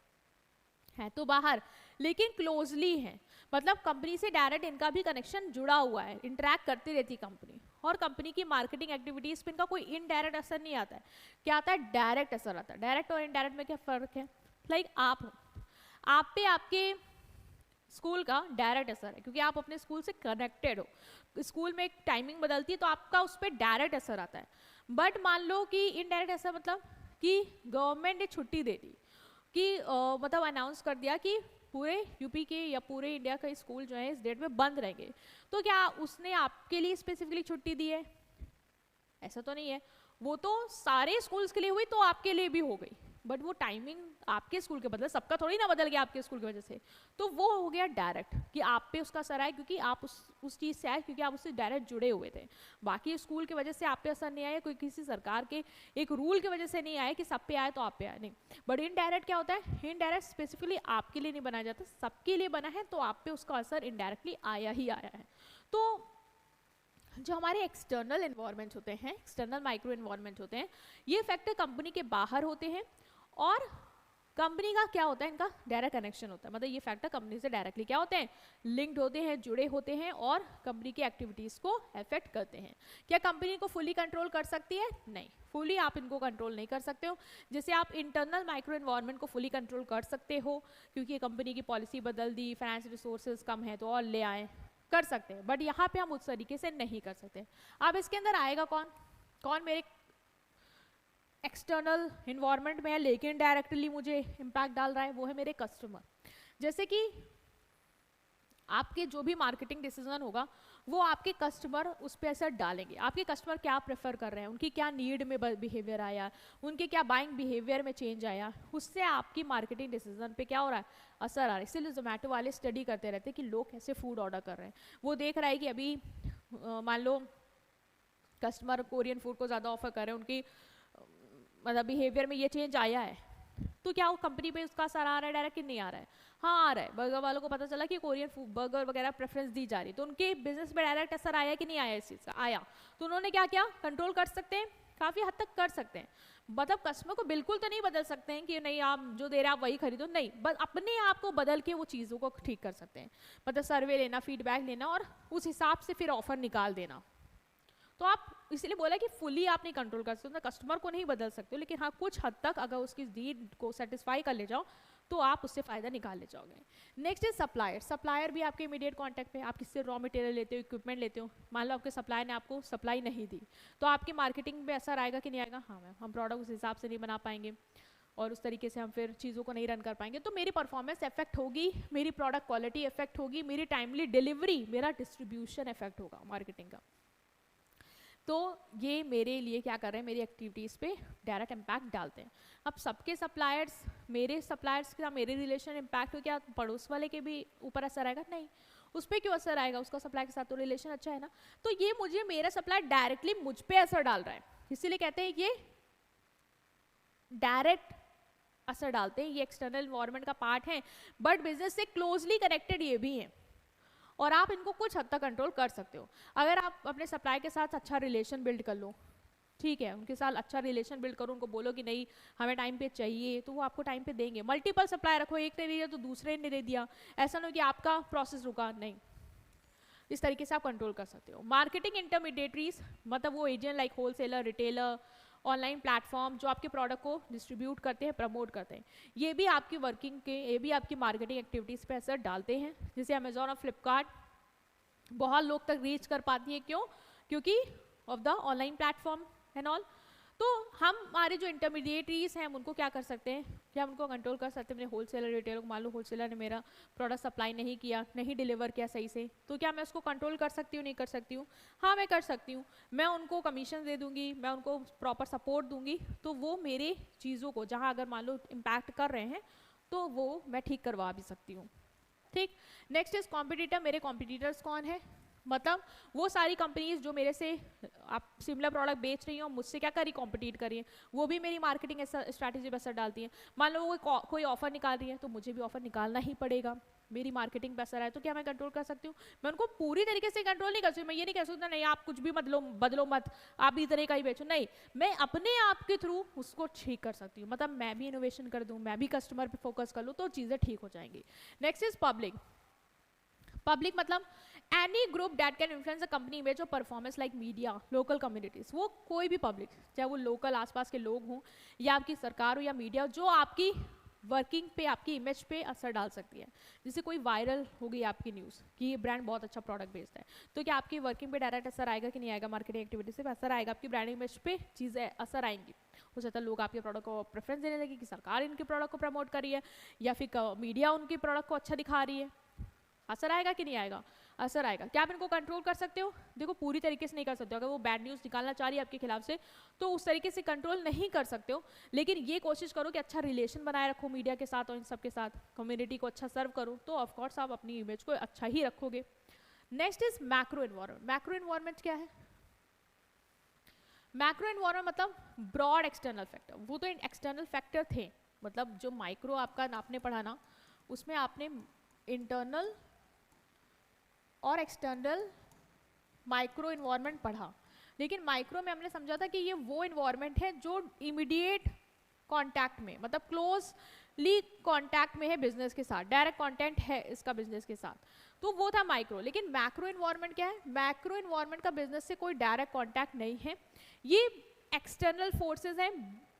तो बाहर, लेकिन क्लोजली है, मतलब कंपनी से डायरेक्ट इनका भी कनेक्शन जुड़ा हुआ है, इंटरैक्ट करती रहती कंपनी, और कंपनी की मार्केटिंग एक्टिविटीज पे इनका कोई इनडायरेक्ट असर नहीं आता है। क्या आता है, डायरेक्ट असर आता है। डायरेक्ट और इनडायरेक्ट में क्या फर्क है, लाइक आप पे आपके स्कूल का डायरेक्ट असर है, क्योंकि आप अपने स्कूल से कनेक्टेड हो। स्कूल में एक टाइमिंग बदलती है तो आपका उस पर डायरेक्ट असर आता है। बट मान लो कि इनडायरेक्ट असर मतलब कि गवर्नमेंट ने छुट्टी दे दी, कि मतलब अनाउंस कर दिया कि पूरे यूपी के या पूरे इंडिया का स्कूल जो है इस डेट में बंद रहेंगे, तो क्या उसने आपके लिए स्पेसिफिकली छुट्टी दी है, ऐसा तो नहीं है। वो तो सारे स्कूल्स के लिए हुई तो आपके लिए भी हो गई, बट वो टाइमिंग आपके स्कूल के बदले सबका थोड़ी ना बदल गया आपके स्कूल की वजह से, तो वो हो गया डायरेक्ट, कि आप पे उसका असर आया क्योंकि आप उस चीज़ से आए, क्योंकि आप उससे डायरेक्ट जुड़े हुए थे। बाकी स्कूल की वजह से आप पे असर नहीं आया, कोई किसी सरकार के एक रूल की वजह से नहीं आया कि सब पे आए तो आप पे आए, नहीं। बट इनडायरेक्ट क्या होता है, इनडायरेक्ट स्पेसिफिकली आपके लिए नहीं बनाया जाता, सबके लिए बना है, तो आप पे उसका असर इनडायरेक्टली आया ही आया है। तो जो हमारे एक्सटर्नल एनवायरनमेंट होते हैं, एक्सटर्नल माइक्रो एनवायरनमेंट होते हैं, ये फैक्टर कंपनी के बाहर होते हैं, और कंपनी का क्या होता है, इनका डायरेक्ट कनेक्शन होता है, मतलब ये फैक्टर कंपनी से डायरेक्टली क्या होते हैं, लिंक्ड होते हैं, जुड़े होते हैं, और कंपनी की एक्टिविटीज को अफेक्ट करते हैं। क्या कंपनी को फुली कंट्रोल कर सकती है, नहीं, फुली आप इनको कंट्रोल नहीं कर सकते हो। जैसे आप इंटरनल माइक्रो एनवायरनमेंट को फुली कंट्रोल कर सकते हो, क्योंकि कंपनी की पॉलिसी बदल दी, फाइनेंस रिसोर्सेज कम है तो और ले आए, कर सकते हैं, बट यहाँ पे हम उस तरीके से नहीं कर सकते। अब इसके अंदर आएगा कौन, कौन मेरे एक्सटर्नल इन्वायरमेंट में है लेकिन डायरेक्टली मुझे इम्पैक्ट डाल रहा है, वो है मेरे कस्टमर। जैसे कि आपके जो भी मार्केटिंग डिसीजन होगा वो आपके कस्टमर उस पर असर डालेंगे। आपके कस्टमर क्या प्रेफर कर रहे हैं, उनकी क्या नीड में बिहेवियर आया, उनके क्या बाइंग बिहेवियर में चेंज आया, उससे आपकी मार्केटिंग डिसीजन पे क्या हो रहा है, असर आ रहा है। इसीलिए जोमेटो वाले स्टडी करते रहते हैं कि लोग कैसे फूड ऑर्डर कर रहे हैं। वो देख रहा है कि अभी मान लो कस्टमर कोरियन फूड को ज़्यादा ऑफर कर रहे हैं, उनकी मतलब बिहेवियर में ये चेंज आया है, तो क्या वो कंपनी पे उसका असर आ रहा है, डायरेक्ट नहीं आ रहा है, हाँ आ रहा है। बर्गर वालों को पता चला कि कोरियन फूड बर्गर वगैरह प्रेफरेंस दी जा रही है, तो उनके बिजनेस पे डायरेक्ट असर आया कि नहीं आया, इस चीज़ का आया। तो उन्होंने क्या किया, कंट्रोल कर सकते हैं, काफ़ी हद तक कर सकते हैं। मतलब कस्टमर को बिल्कुल तो नहीं बदल सकते हैं कि नहीं आप जो दे रहे हैं आप वही खरीदो, नहीं, बस अपने आप को बदल के वो चीज़ों को ठीक कर सकते हैं। मतलब सर्वे लेना, फीडबैक लेना, और उस हिसाब से फिर ऑफर निकाल देना। तो आप इसलिए बोला कि फुली आप नहीं कंट्रोल कर सकते, कस्टमर को नहीं बदल सकते हो, लेकिन हाँ कुछ हद तक अगर उसकी नीड को सेटिस्फाई कर ले जाओ तो आप उससे फ़ायदा निकाल ले जाओगे। Next is supplier. सप्लायर भी आपके इमीडिएट कॉन्टैक्ट पे, आप किससे रॉ मटेरियल लेते हो, इक्विपमेंट लेते हो, मान लो आपके सप्लायर ने आपको सप्लाई नहीं दी, तो आपकी मार्केटिंग पे असर आएगा कि नहीं आएगा, हाँ मैम हम प्रोडक्ट उस हिसाब से नहीं बना पाएंगे और उस तरीके से हम फिर चीज़ों को नहीं रन कर पाएंगे, तो मेरी परफॉर्मेंस इफेक्ट होगी, मेरी प्रोडक्ट क्वालिटी इफेक्ट होगी, मेरी टाइमली डिलीवरी, मेरा डिस्ट्रीब्यूशन इफेक्ट होगा मार्केटिंग का। तो ये मेरे लिए क्या कर रहे हैं, मेरी एक्टिविटीज़ पे डायरेक्ट इम्पैक्ट डालते हैं। अब सबके सप्लायर्स, मेरे सप्लायर्स का मेरे रिलेशन इम्पैक्ट हो, क्या पड़ोस वाले के भी ऊपर असर आएगा, नहीं, उस पर क्यों असर आएगा, उसका सप्लाई के साथ तो रिलेशन अच्छा है ना। तो ये मुझे मेरा सप्लाई डायरेक्टली मुझ पे असर डाल रहा है, इसीलिए कहते हैं ये डायरेक्ट असर डालते हैं, ये एक्सटर्नल इन्वायरमेंट का पार्ट है, बट बिजनेस से क्लोजली कनेक्टेड ये भी है और आप इनको कुछ हद तक कंट्रोल कर सकते हो। अगर आप अपने सप्लाई के साथ अच्छा रिलेशन बिल्ड कर लो, ठीक है, उनके साथ अच्छा रिलेशन बिल्ड करो, उनको बोलो कि नहीं हमें टाइम पे चाहिए, तो वो आपको टाइम पे देंगे। मल्टीपल सप्लाई रखो, एक ने दिया तो दूसरे ने दे दिया, ऐसा नहीं कि आपका प्रोसेस रुका, नहीं, इस तरीके से आप कंट्रोल कर सकते हो। मार्केटिंग इंटरमीडिएटरीज मतलब वो agent like wholesaler, retailer, online platform जो आपके प्रोडक्ट को डिस्ट्रीब्यूट करते हैं, प्रमोट करते हैं, ये भी आपकी वर्किंग के, ये भी आपकी मार्केटिंग एक्टिविटीज़ पे असर डालते हैं। जैसे अमेजोन और फ्लिपकार्ट बहुत लोग तक रीच कर पाती है, क्यों? क्योंकि of the online platform and all. तो हम हमारे जो इंटरमीडिएटरीज हैं हम उनको क्या कर सकते हैं, क्या हम उनको कंट्रोल कर सकते हैं? अपने होलसेलर, रिटेलर को मान लो होलसेलर ने मेरा प्रोडक्ट सप्लाई नहीं किया, नहीं डिलीवर किया सही से, तो क्या मैं उसको कंट्रोल कर सकती हूँ? नहीं कर सकती हूँ? हाँ मैं कर सकती हूँ, मैं उनको कमीशन दे दूंगी, मैं उनको प्रॉपर सपोर्ट दूंगी, तो वो मेरे चीज़ों को जहाँ अगर मान लो इम्पैक्ट कर रहे हैं तो वो मैं ठीक करवा भी सकती हूँ। ठीक, नेक्स्ट इज कॉम्पिटिटर। मेरे कॉम्पिटिटर्स कौन है? मतलब वो सारी कंपनीज जो मेरे से आप सिमिलर प्रोडक्ट बेच रही हो, मुझसे क्या करी, कॉम्पिटिट करी है, वो भी मेरी मार्केटिंग स्ट्रैटेजी पर असर डालती है। मान लो वो कोई ऑफर निकाल रही है तो मुझे भी ऑफर निकालना ही पड़ेगा, मेरी मार्केटिंग पर असर है, तो क्या मैं कंट्रोल कर सकती हूँ? मैं उनको पूरी तरीके से कंट्रोल नहीं कर सकती। मैं ये नहीं कह सकता नहीं आप कुछ भी बदलो मत, आप इतने का ही बेचो, नहीं, मैं अपने आप के थ्रू उसको ठीक कर सकती हूँ। मतलब मैं भी इनोवेशन कर दूँ, मैं भी कस्टमर पे फोकस कर लूँ, तो चीज़ें ठीक हो जाएंगी। Next is public. पब्लिक मतलब any group that can influence a company image और performance like media, local communities, वो कोई भी पब्लिक, चाहे वो लोकल आसपास के लोग हों या आपकी सरकार हो या मीडिया, जो आपकी वर्किंग पे, आपकी इमेज पे असर डाल सकती है। जैसे कोई वायरल हो गई आपकी न्यूज़ कि ये ब्रांड बहुत अच्छा प्रोडक्ट बेचता है, तो क्या आपकी वर्किंग पे डायरेक्ट असर आएगा कि नहीं आएगा? मार्केटिंग एक्टिविटी से असर आएगा, आपकी ब्रांड इमेज पे चीज़ें असर आएंगी। हो सकता है लोग आपके प्रोडक्ट को प्रेफरेंस देने लगे कि सरकार इनके प्रोडक्ट को प्रमोट कर रही है, या फिर मीडिया उनके प्रोडक्ट को अच्छा दिखा रही है, असर आएगा कि नहीं आएगा? असर आएगा। क्या आप इनको कंट्रोल कर सकते हो? देखो पूरी तरीके से नहीं कर सकते हो, अगर वो बैड न्यूज़ निकालना चाह रही है आपके खिलाफ से तो उस तरीके से कंट्रोल नहीं कर सकते हो, लेकिन ये कोशिश करो कि अच्छा रिलेशन बनाए रखो मीडिया के साथ और इन सब के साथ, कम्युनिटी को अच्छा सर्व करो, तो ऑफकोर्स आप अपनी इमेज को अच्छा ही रखोगे। Next is macro environment. Macro environment क्या है? मैक्रो एनवायरनमेंट मतलब ब्रॉड एक्सटर्नल फैक्टर। वो तो एक्सटर्नल फैक्टर थे, मतलब जो माइक्रो आपका आपने पढ़ा ना, उसमें आपने इंटरनल और एक्सटर्नल माइक्रो इन्वायरमेंट पढ़ा, लेकिन माइक्रो में हमने समझा था कि ये वो इन्वायरमेंट है जो इमीडिएट कांटेक्ट में, मतलब क्लोजली कांटेक्ट में है बिजनेस के साथ, डायरेक्ट कांटेक्ट है इसका बिजनेस के साथ, तो वो था माइक्रो। लेकिन मैक्रो इन्वायरमेंट क्या है? मैक्रो इन्वायरमेंट का बिजनेस से कोई डायरेक्ट कांटेक्ट नहीं है, ये एक्सटर्नल फोर्सेस हैं,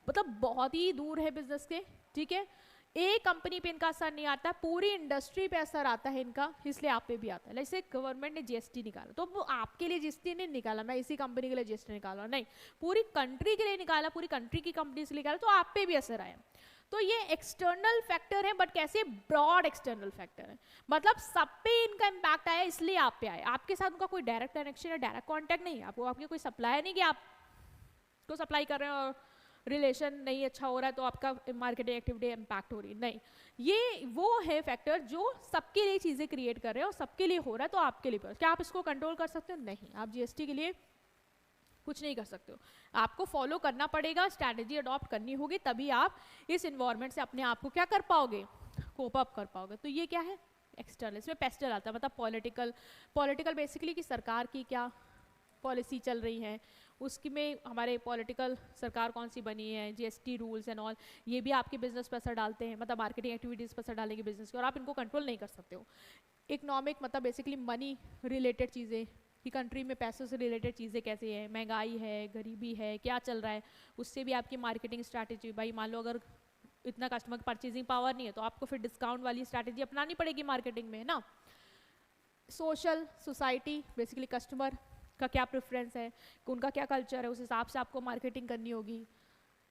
मतलब बहुत ही दूर है बिजनेस के, ठीक है, एक कंपनी पे इनका असर नहीं आता, पूरी इंडस्ट्री पे असर आता है इनका, इसलिए आप पे भी आता है। जैसे गवर्नमेंट ने जीएसटी निकाला तो वो आपके लिए जीएसटी नहीं निकाला, मैं इसी कंपनी के लिए जीएसटी निकाला, नहीं, पूरी कंट्री के लिए निकाला, पूरी कंट्री की कंपनी से निकाला, तो आप पे भी असर आया। तो ये एक्सटर्नल फैक्टर है, बट कैसे? ब्रॉड एक्सटर्नल फैक्टर है, मतलब सब पे इनका इम्पैक्ट आया इसलिए आप पे आया, आपके साथ उनका कोई डायरेक्ट कनेक्शन या डायरेक्ट कॉन्टैक्ट नहीं है, आपको आपके कोई सप्लायर नहीं कि आप को सप्लाई कर रहे हैं और रिलेशन नहीं अच्छा हो रहा है तो आपका मार्केटिंग एक्टिविटी इम्पैक्ट हो रही है, नहीं, ये वो है फैक्टर जो सबके लिए चीज़ें क्रिएट कर रहे हैं और सबके लिए हो रहा है, तो आपके लिए क्या आप इसको कंट्रोल कर सकते हो? नहीं, आप जीएसटी के लिए कुछ नहीं कर सकते हो, आपको फॉलो करना पड़ेगा, स्ट्रैटेजी अडॉप्ट करनी होगी, तभी आप इस इन्वायरमेंट से अपने आप को क्या कर पाओगे? कोप अप कर पाओगे। तो ये क्या है? एक्सटर्नल। इसमें पेस्टल आता है, मतलब पॉलिटिकल। पॉलिटिकल बेसिकली कि सरकार की क्या पॉलिसी चल रही है, उसकी में हमारे पॉलिटिकल सरकार कौन सी बनी है, जीएसटी रूल्स एंड ऑल, ये भी आपके बिजनेस पर असर डालते हैं, मतलब मार्केटिंग एक्टिविटीज़ पर असर डालेंगे बिजनेस के, और आप इनको कंट्रोल नहीं कर सकते हो। इकोनॉमिक मतलब बेसिकली मनी रिलेटेड चीज़ें, कि कंट्री में पैसों से रिलेटेड चीज़ें कैसे हैं, महंगाई है, गरीबी है, क्या चल रहा है, उससे भी आपकी मार्केटिंग स्ट्रैटेजी, भाई मान लो अगर इतना कस्टमर परचेजिंग पावर नहीं है तो आपको फिर डिस्काउंट वाली स्ट्रैटेजी अपनानी पड़ेगी मार्केटिंग में, है ना। सोशल, सोसाइटी, बेसिकली कस्टमर का क्या प्रेफरेंस है, कि उनका क्या कल्चर है, उस हिसाब से आपको मार्केटिंग करनी होगी।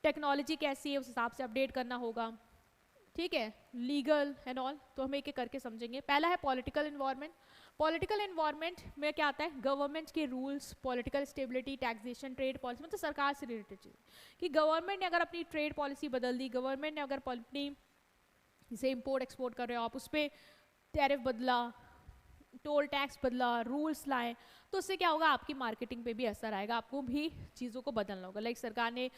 टेक्नोलॉजी कैसी है, उस हिसाब से अपडेट करना होगा, ठीक है, लीगल एंड ऑल, तो हम एक एक करके समझेंगे। पहला है पॉलिटिकल इन्वायरमेंट। पॉलिटिकल इन्वायरमेंट में क्या आता है? गवर्नमेंट के rules, political stability, taxation, trade policy, मतलब सरकार से रिलेटेड चीज़, कि गवर्नमेंट ने अगर अपनी ट्रेड पॉलिसी बदल दी, गवर्नमेंट ने अगर अपनी जैसे इम्पोर्ट एक्सपोर्ट कर रहे हो आप, उस पर टैरिफ बदला, टोल टैक्स बदला, रूल्स लाए, तो उससे क्या होगा, आपकी मार्केटिंग पे भी असर आएगा, आपको भी चीज़ों को बदलना होगा। लाइक सरकार ने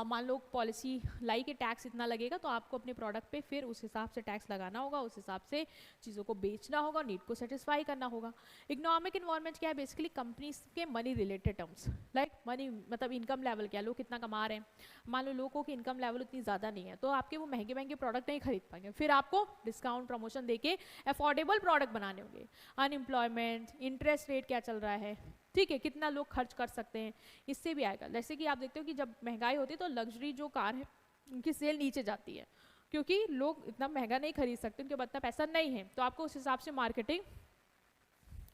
मान लो पॉलिसी लाई कि टैक्स इतना लगेगा, तो आपको अपने प्रोडक्ट पे फिर उस हिसाब से टैक्स लगाना होगा, उस हिसाब से चीज़ों को बेचना होगा, नीड को सेटिस्फाई करना होगा। इकोनॉमिक इन्वायरमेंट क्या है, बेसिकली कंपनीज के money related terms, like money मतलब इनकम लेवल, क्या लोग कितना कमा रहे हैं। मान लो लोगों की इनकम लेवल उतनी ज़्यादा नहीं है, तो आपके वो महंगे महंगे प्रोडक्ट नहीं खरीद पाएंगे, फिर आपको डिस्काउंट प्रमोशन देके अफोर्डेबल प्रोडक्ट बनाने होंगे। अनएम्प्लॉयमेंट, इंटरेस्ट रेट क्या चल रहा है, ठीक है, कितना लोग खर्च कर सकते हैं, इससे भी आएगा। जैसे कि आप देखते हो कि जब महंगाई होती है तो लग्जरी जो कार है उनकी सेल नीचे जाती है, क्योंकि लोग इतना महंगा नहीं खरीद सकते, उनके पास इतना पैसा नहीं है, तो आपको उस हिसाब से मार्केटिंग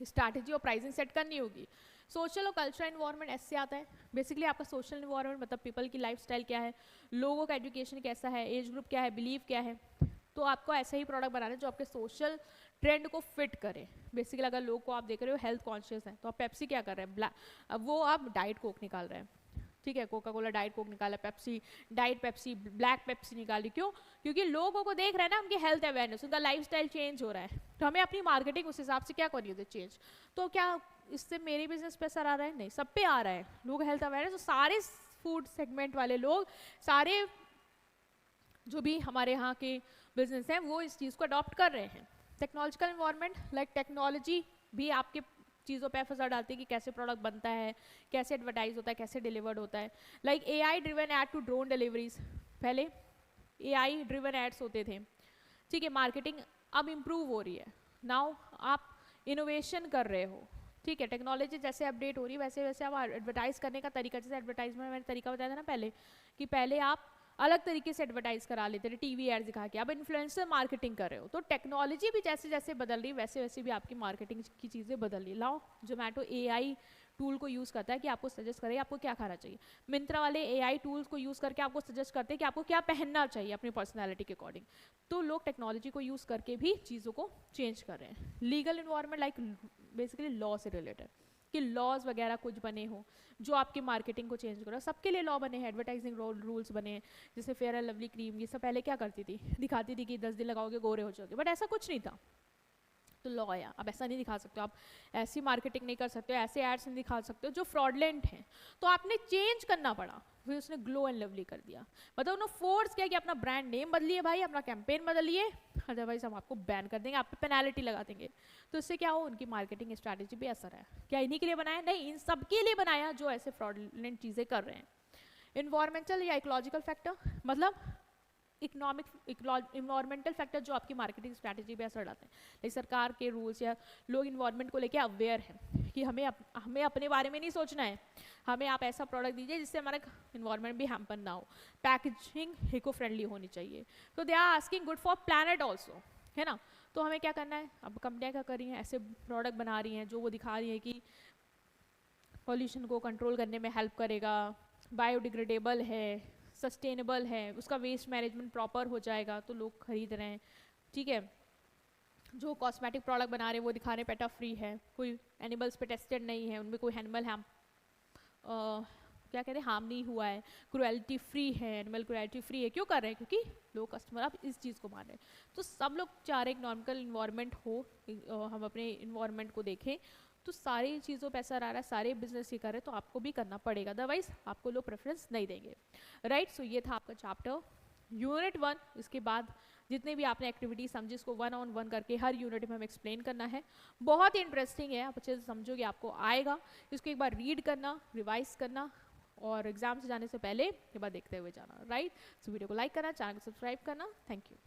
स्ट्रैटेजी और प्राइसिंग सेट करनी होगी। सोशल और कल्चरल इन्वायरमेंट ऐसे आता है, बेसिकली आपका सोशल इन्वायरमेंट मतलब पीपल की लाइफस्टाइल क्या है, लोगों का एजुकेशन कैसा है, एज ग्रुप क्या है, बिलीव क्या है, तो आपको ऐसा ही प्रोडक्ट बनाना है जो आपके सोशल ट्रेंड को फिट करे। बेसिकली अगर लोग को आप देख रहे हो हेल्थ कॉन्शियस है, तो आप पेप्सी क्या कर रहे हैं, अब वो आप डाइट कोक निकाल रहे हैं, ठीक है, कोका कोला डाइट कोक निकाला, Pepsi diet Pepsi, black Pepsi निकाली, क्यों, क्योंकि लोगों को देख रहे हैं ना, उनकी हेल्थ अवेयरनेस, उनका लाइफस्टाइल चेंज हो रहा है, तो हमें अपनी मार्केटिंग उस हिसाब से क्या करनी होती है, चेंज। तो क्या इससे मेरे बिजनेस पे असर आ रहा है, नहीं, सब पे आ रहा है, लोग हेल्थ अवेयरनेस, तो सारे फूड सेगमेंट वाले लोग, सारे जो भी हमारे यहाँ के बिजनेस हैं वो इस चीज़ को अडॉप्ट कर रहे हैं। टेक्नोलॉजिकल इन्वायरमेंट, लाइक टेक्नोलॉजी भी आपके चीज़ों पे असर डालती है कि कैसे प्रोडक्ट बनता है, कैसे एडवर्टाइज होता है, कैसे डिलीवर्ड होता है। Like AI driven ad to drone deliveries, पहले एआई ड्रिवन एड्स होते थे, ठीक है, मार्केटिंग अब इम्प्रूव हो रही है, नाउ आप इनोवेशन कर रहे हो, ठीक है, टेक्नोलॉजी जैसे अपडेट हो रही है वैसे वैसे आप एडवर्टाइज करने का तरीका, जैसे एडवर्टाइजमेंट मैंने तरीका बताया था ना पहले, कि पहले आप अलग तरीके से एडवर्टाइज करा लेते थे, टीवी एड्स दिखा के, अब इन्फ्लुएंसर मार्केटिंग कर रहे हो, तो टेक्नोलॉजी भी जैसे जैसे बदल रही वैसे वैसे भी आपकी मार्केटिंग की चीज़ें बदल रही। लाओ जोमेटो एआई टूल को यूज़ करता है कि आपको सजेस्ट करे आपको क्या खाना चाहिए, मिंत्रा वाले एआई टूल्स को यूज़ करके आपको सजेस्ट करते हैं कि आपको क्या पहनना चाहिए अपनी पर्सनैलिटी के अकॉर्डिंग। तो लोग टेक्नोलॉजी को यूज़ करके भी चीज़ों को चेंज कर रहे हैं। Legal environment, like basically law से रिलेटेड, कि लॉज वगैरह कुछ बने हो जो आपकी मार्केटिंग को चेंज करो, सबके लिए लॉ बने हैं, एडवर्टाइजिंग रूल्स बने हैं, जैसे फेयर एंड लवली क्रीम, ये सब पहले क्या करती थी, दिखाती थी कि 10 दिन लगाओगे गोरे हो जाओगे, बट ऐसा कुछ नहीं था, तो लॉ आया, अब ऐसा नहीं दिखा सकते हो, आप ऐसी मार्केटिंग नहीं कर सकते हो, ऐसे एड्स नहीं दिखा सकते हो जो फ्रॉडलेंट हैं, तो आपने चेंज करना पड़ा, फिर उसने ग्लो एंड लवली कर दिया, मतलब उन्होंने फोर्स किया कि अपना ब्रांड नेम बदलिए भाई, अपना कैंपेन बदलिए, अदरवाइज हम आपको बैन कर देंगे, आप पे पेनाल्टी लगा देंगे। तो इससे क्या हो, उनकी मार्केटिंग स्ट्रैटेजी पे असर है। क्या इन्हीं के लिए बनाया, नहीं, इन सब के लिए बनाया जो ऐसे फ्रॉडलेंट चीज़ें कर रहे हैं। इन्वायरमेंटल या इकोलॉजिकल फैक्टर, मतलब इकोनॉमिक इन्वायरमेंटल फैक्टर जो आपकी मार्केटिंग स्ट्रैटेजी पे असर डालते हैं, लाइक सरकार के रूल्स या लोग इन्वायरमेंट को लेके अवेयर हैं कि हमें अपने बारे में नहीं सोचना है, हमें आप ऐसा प्रोडक्ट दीजिए जिससे हमारा इन्वायरमेंट भी हैम्पर ना हो, पैकेजिंग इको फ्रेंडली होनी चाहिए, तो they are asking good for planet also, है ना। तो हमें क्या करना है, अब कंपनियाँ क्या कर रही हैं, ऐसे प्रोडक्ट बना रही हैं जो वो दिखा रही है कि पॉल्यूशन को कंट्रोल करने में हेल्प करेगा, बायोडिग्रेडेबल है, सस्टेनेबल है, उसका वेस्ट मैनेजमेंट प्रॉपर हो जाएगा, तो लोग खरीद रहे हैं, ठीक है। जो कॉस्मेटिक प्रोडक्ट बना रहे हैं वो दिखा रहे हैं पेटा फ्री है, कोई एनिमल्स पे टेस्टेड नहीं है, उनमें कोई एनिमल क्या कहते हैं हार्म नहीं हुआ है, क्रुएलिटी फ्री है, एनिमल क्रुएलिटी फ्री है, क्यों कर रहे हैं, क्योंकि लोग कस्टमर अब इस चीज़ को मान रहे हैं। तो सब लोग चाह रहे इकोनॉमिकल इन्वायरमेंट हो, हम अपने इन्वायरमेंट को देखें, तो सारी चीज़ों पे असर आ रहा है, सारे बिजनेस ये कर रहे हैं, तो आपको भी करना पड़ेगा, अदरवाइज आपको लोग प्रेफरेंस नहीं देंगे, राइट। सो ये था आपका चैप्टर यूनिट 1। इसके बाद जितने भी आपने एक्टिविटी समझी इसको 1 on 1 करके हर यूनिट में हमें एक्सप्लेन करना है, बहुत ही इंटरेस्टिंग है, आप अच्छे से समझोगे आपको आएगा, इसको एक बार रीड करना, रिवाइज करना, और एग्जाम से जाने से पहले एक बार देखते हुए जाना, राइट। सो वीडियो को लाइक करना, चैनल को सब्सक्राइब करना, थैंक यू।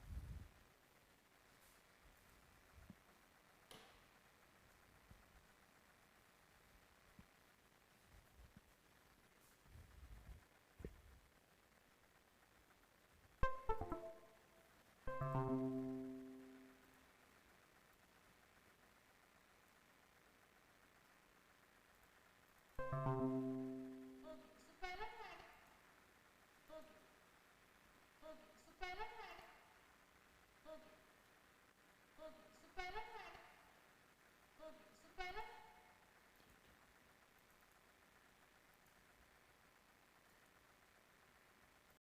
पहला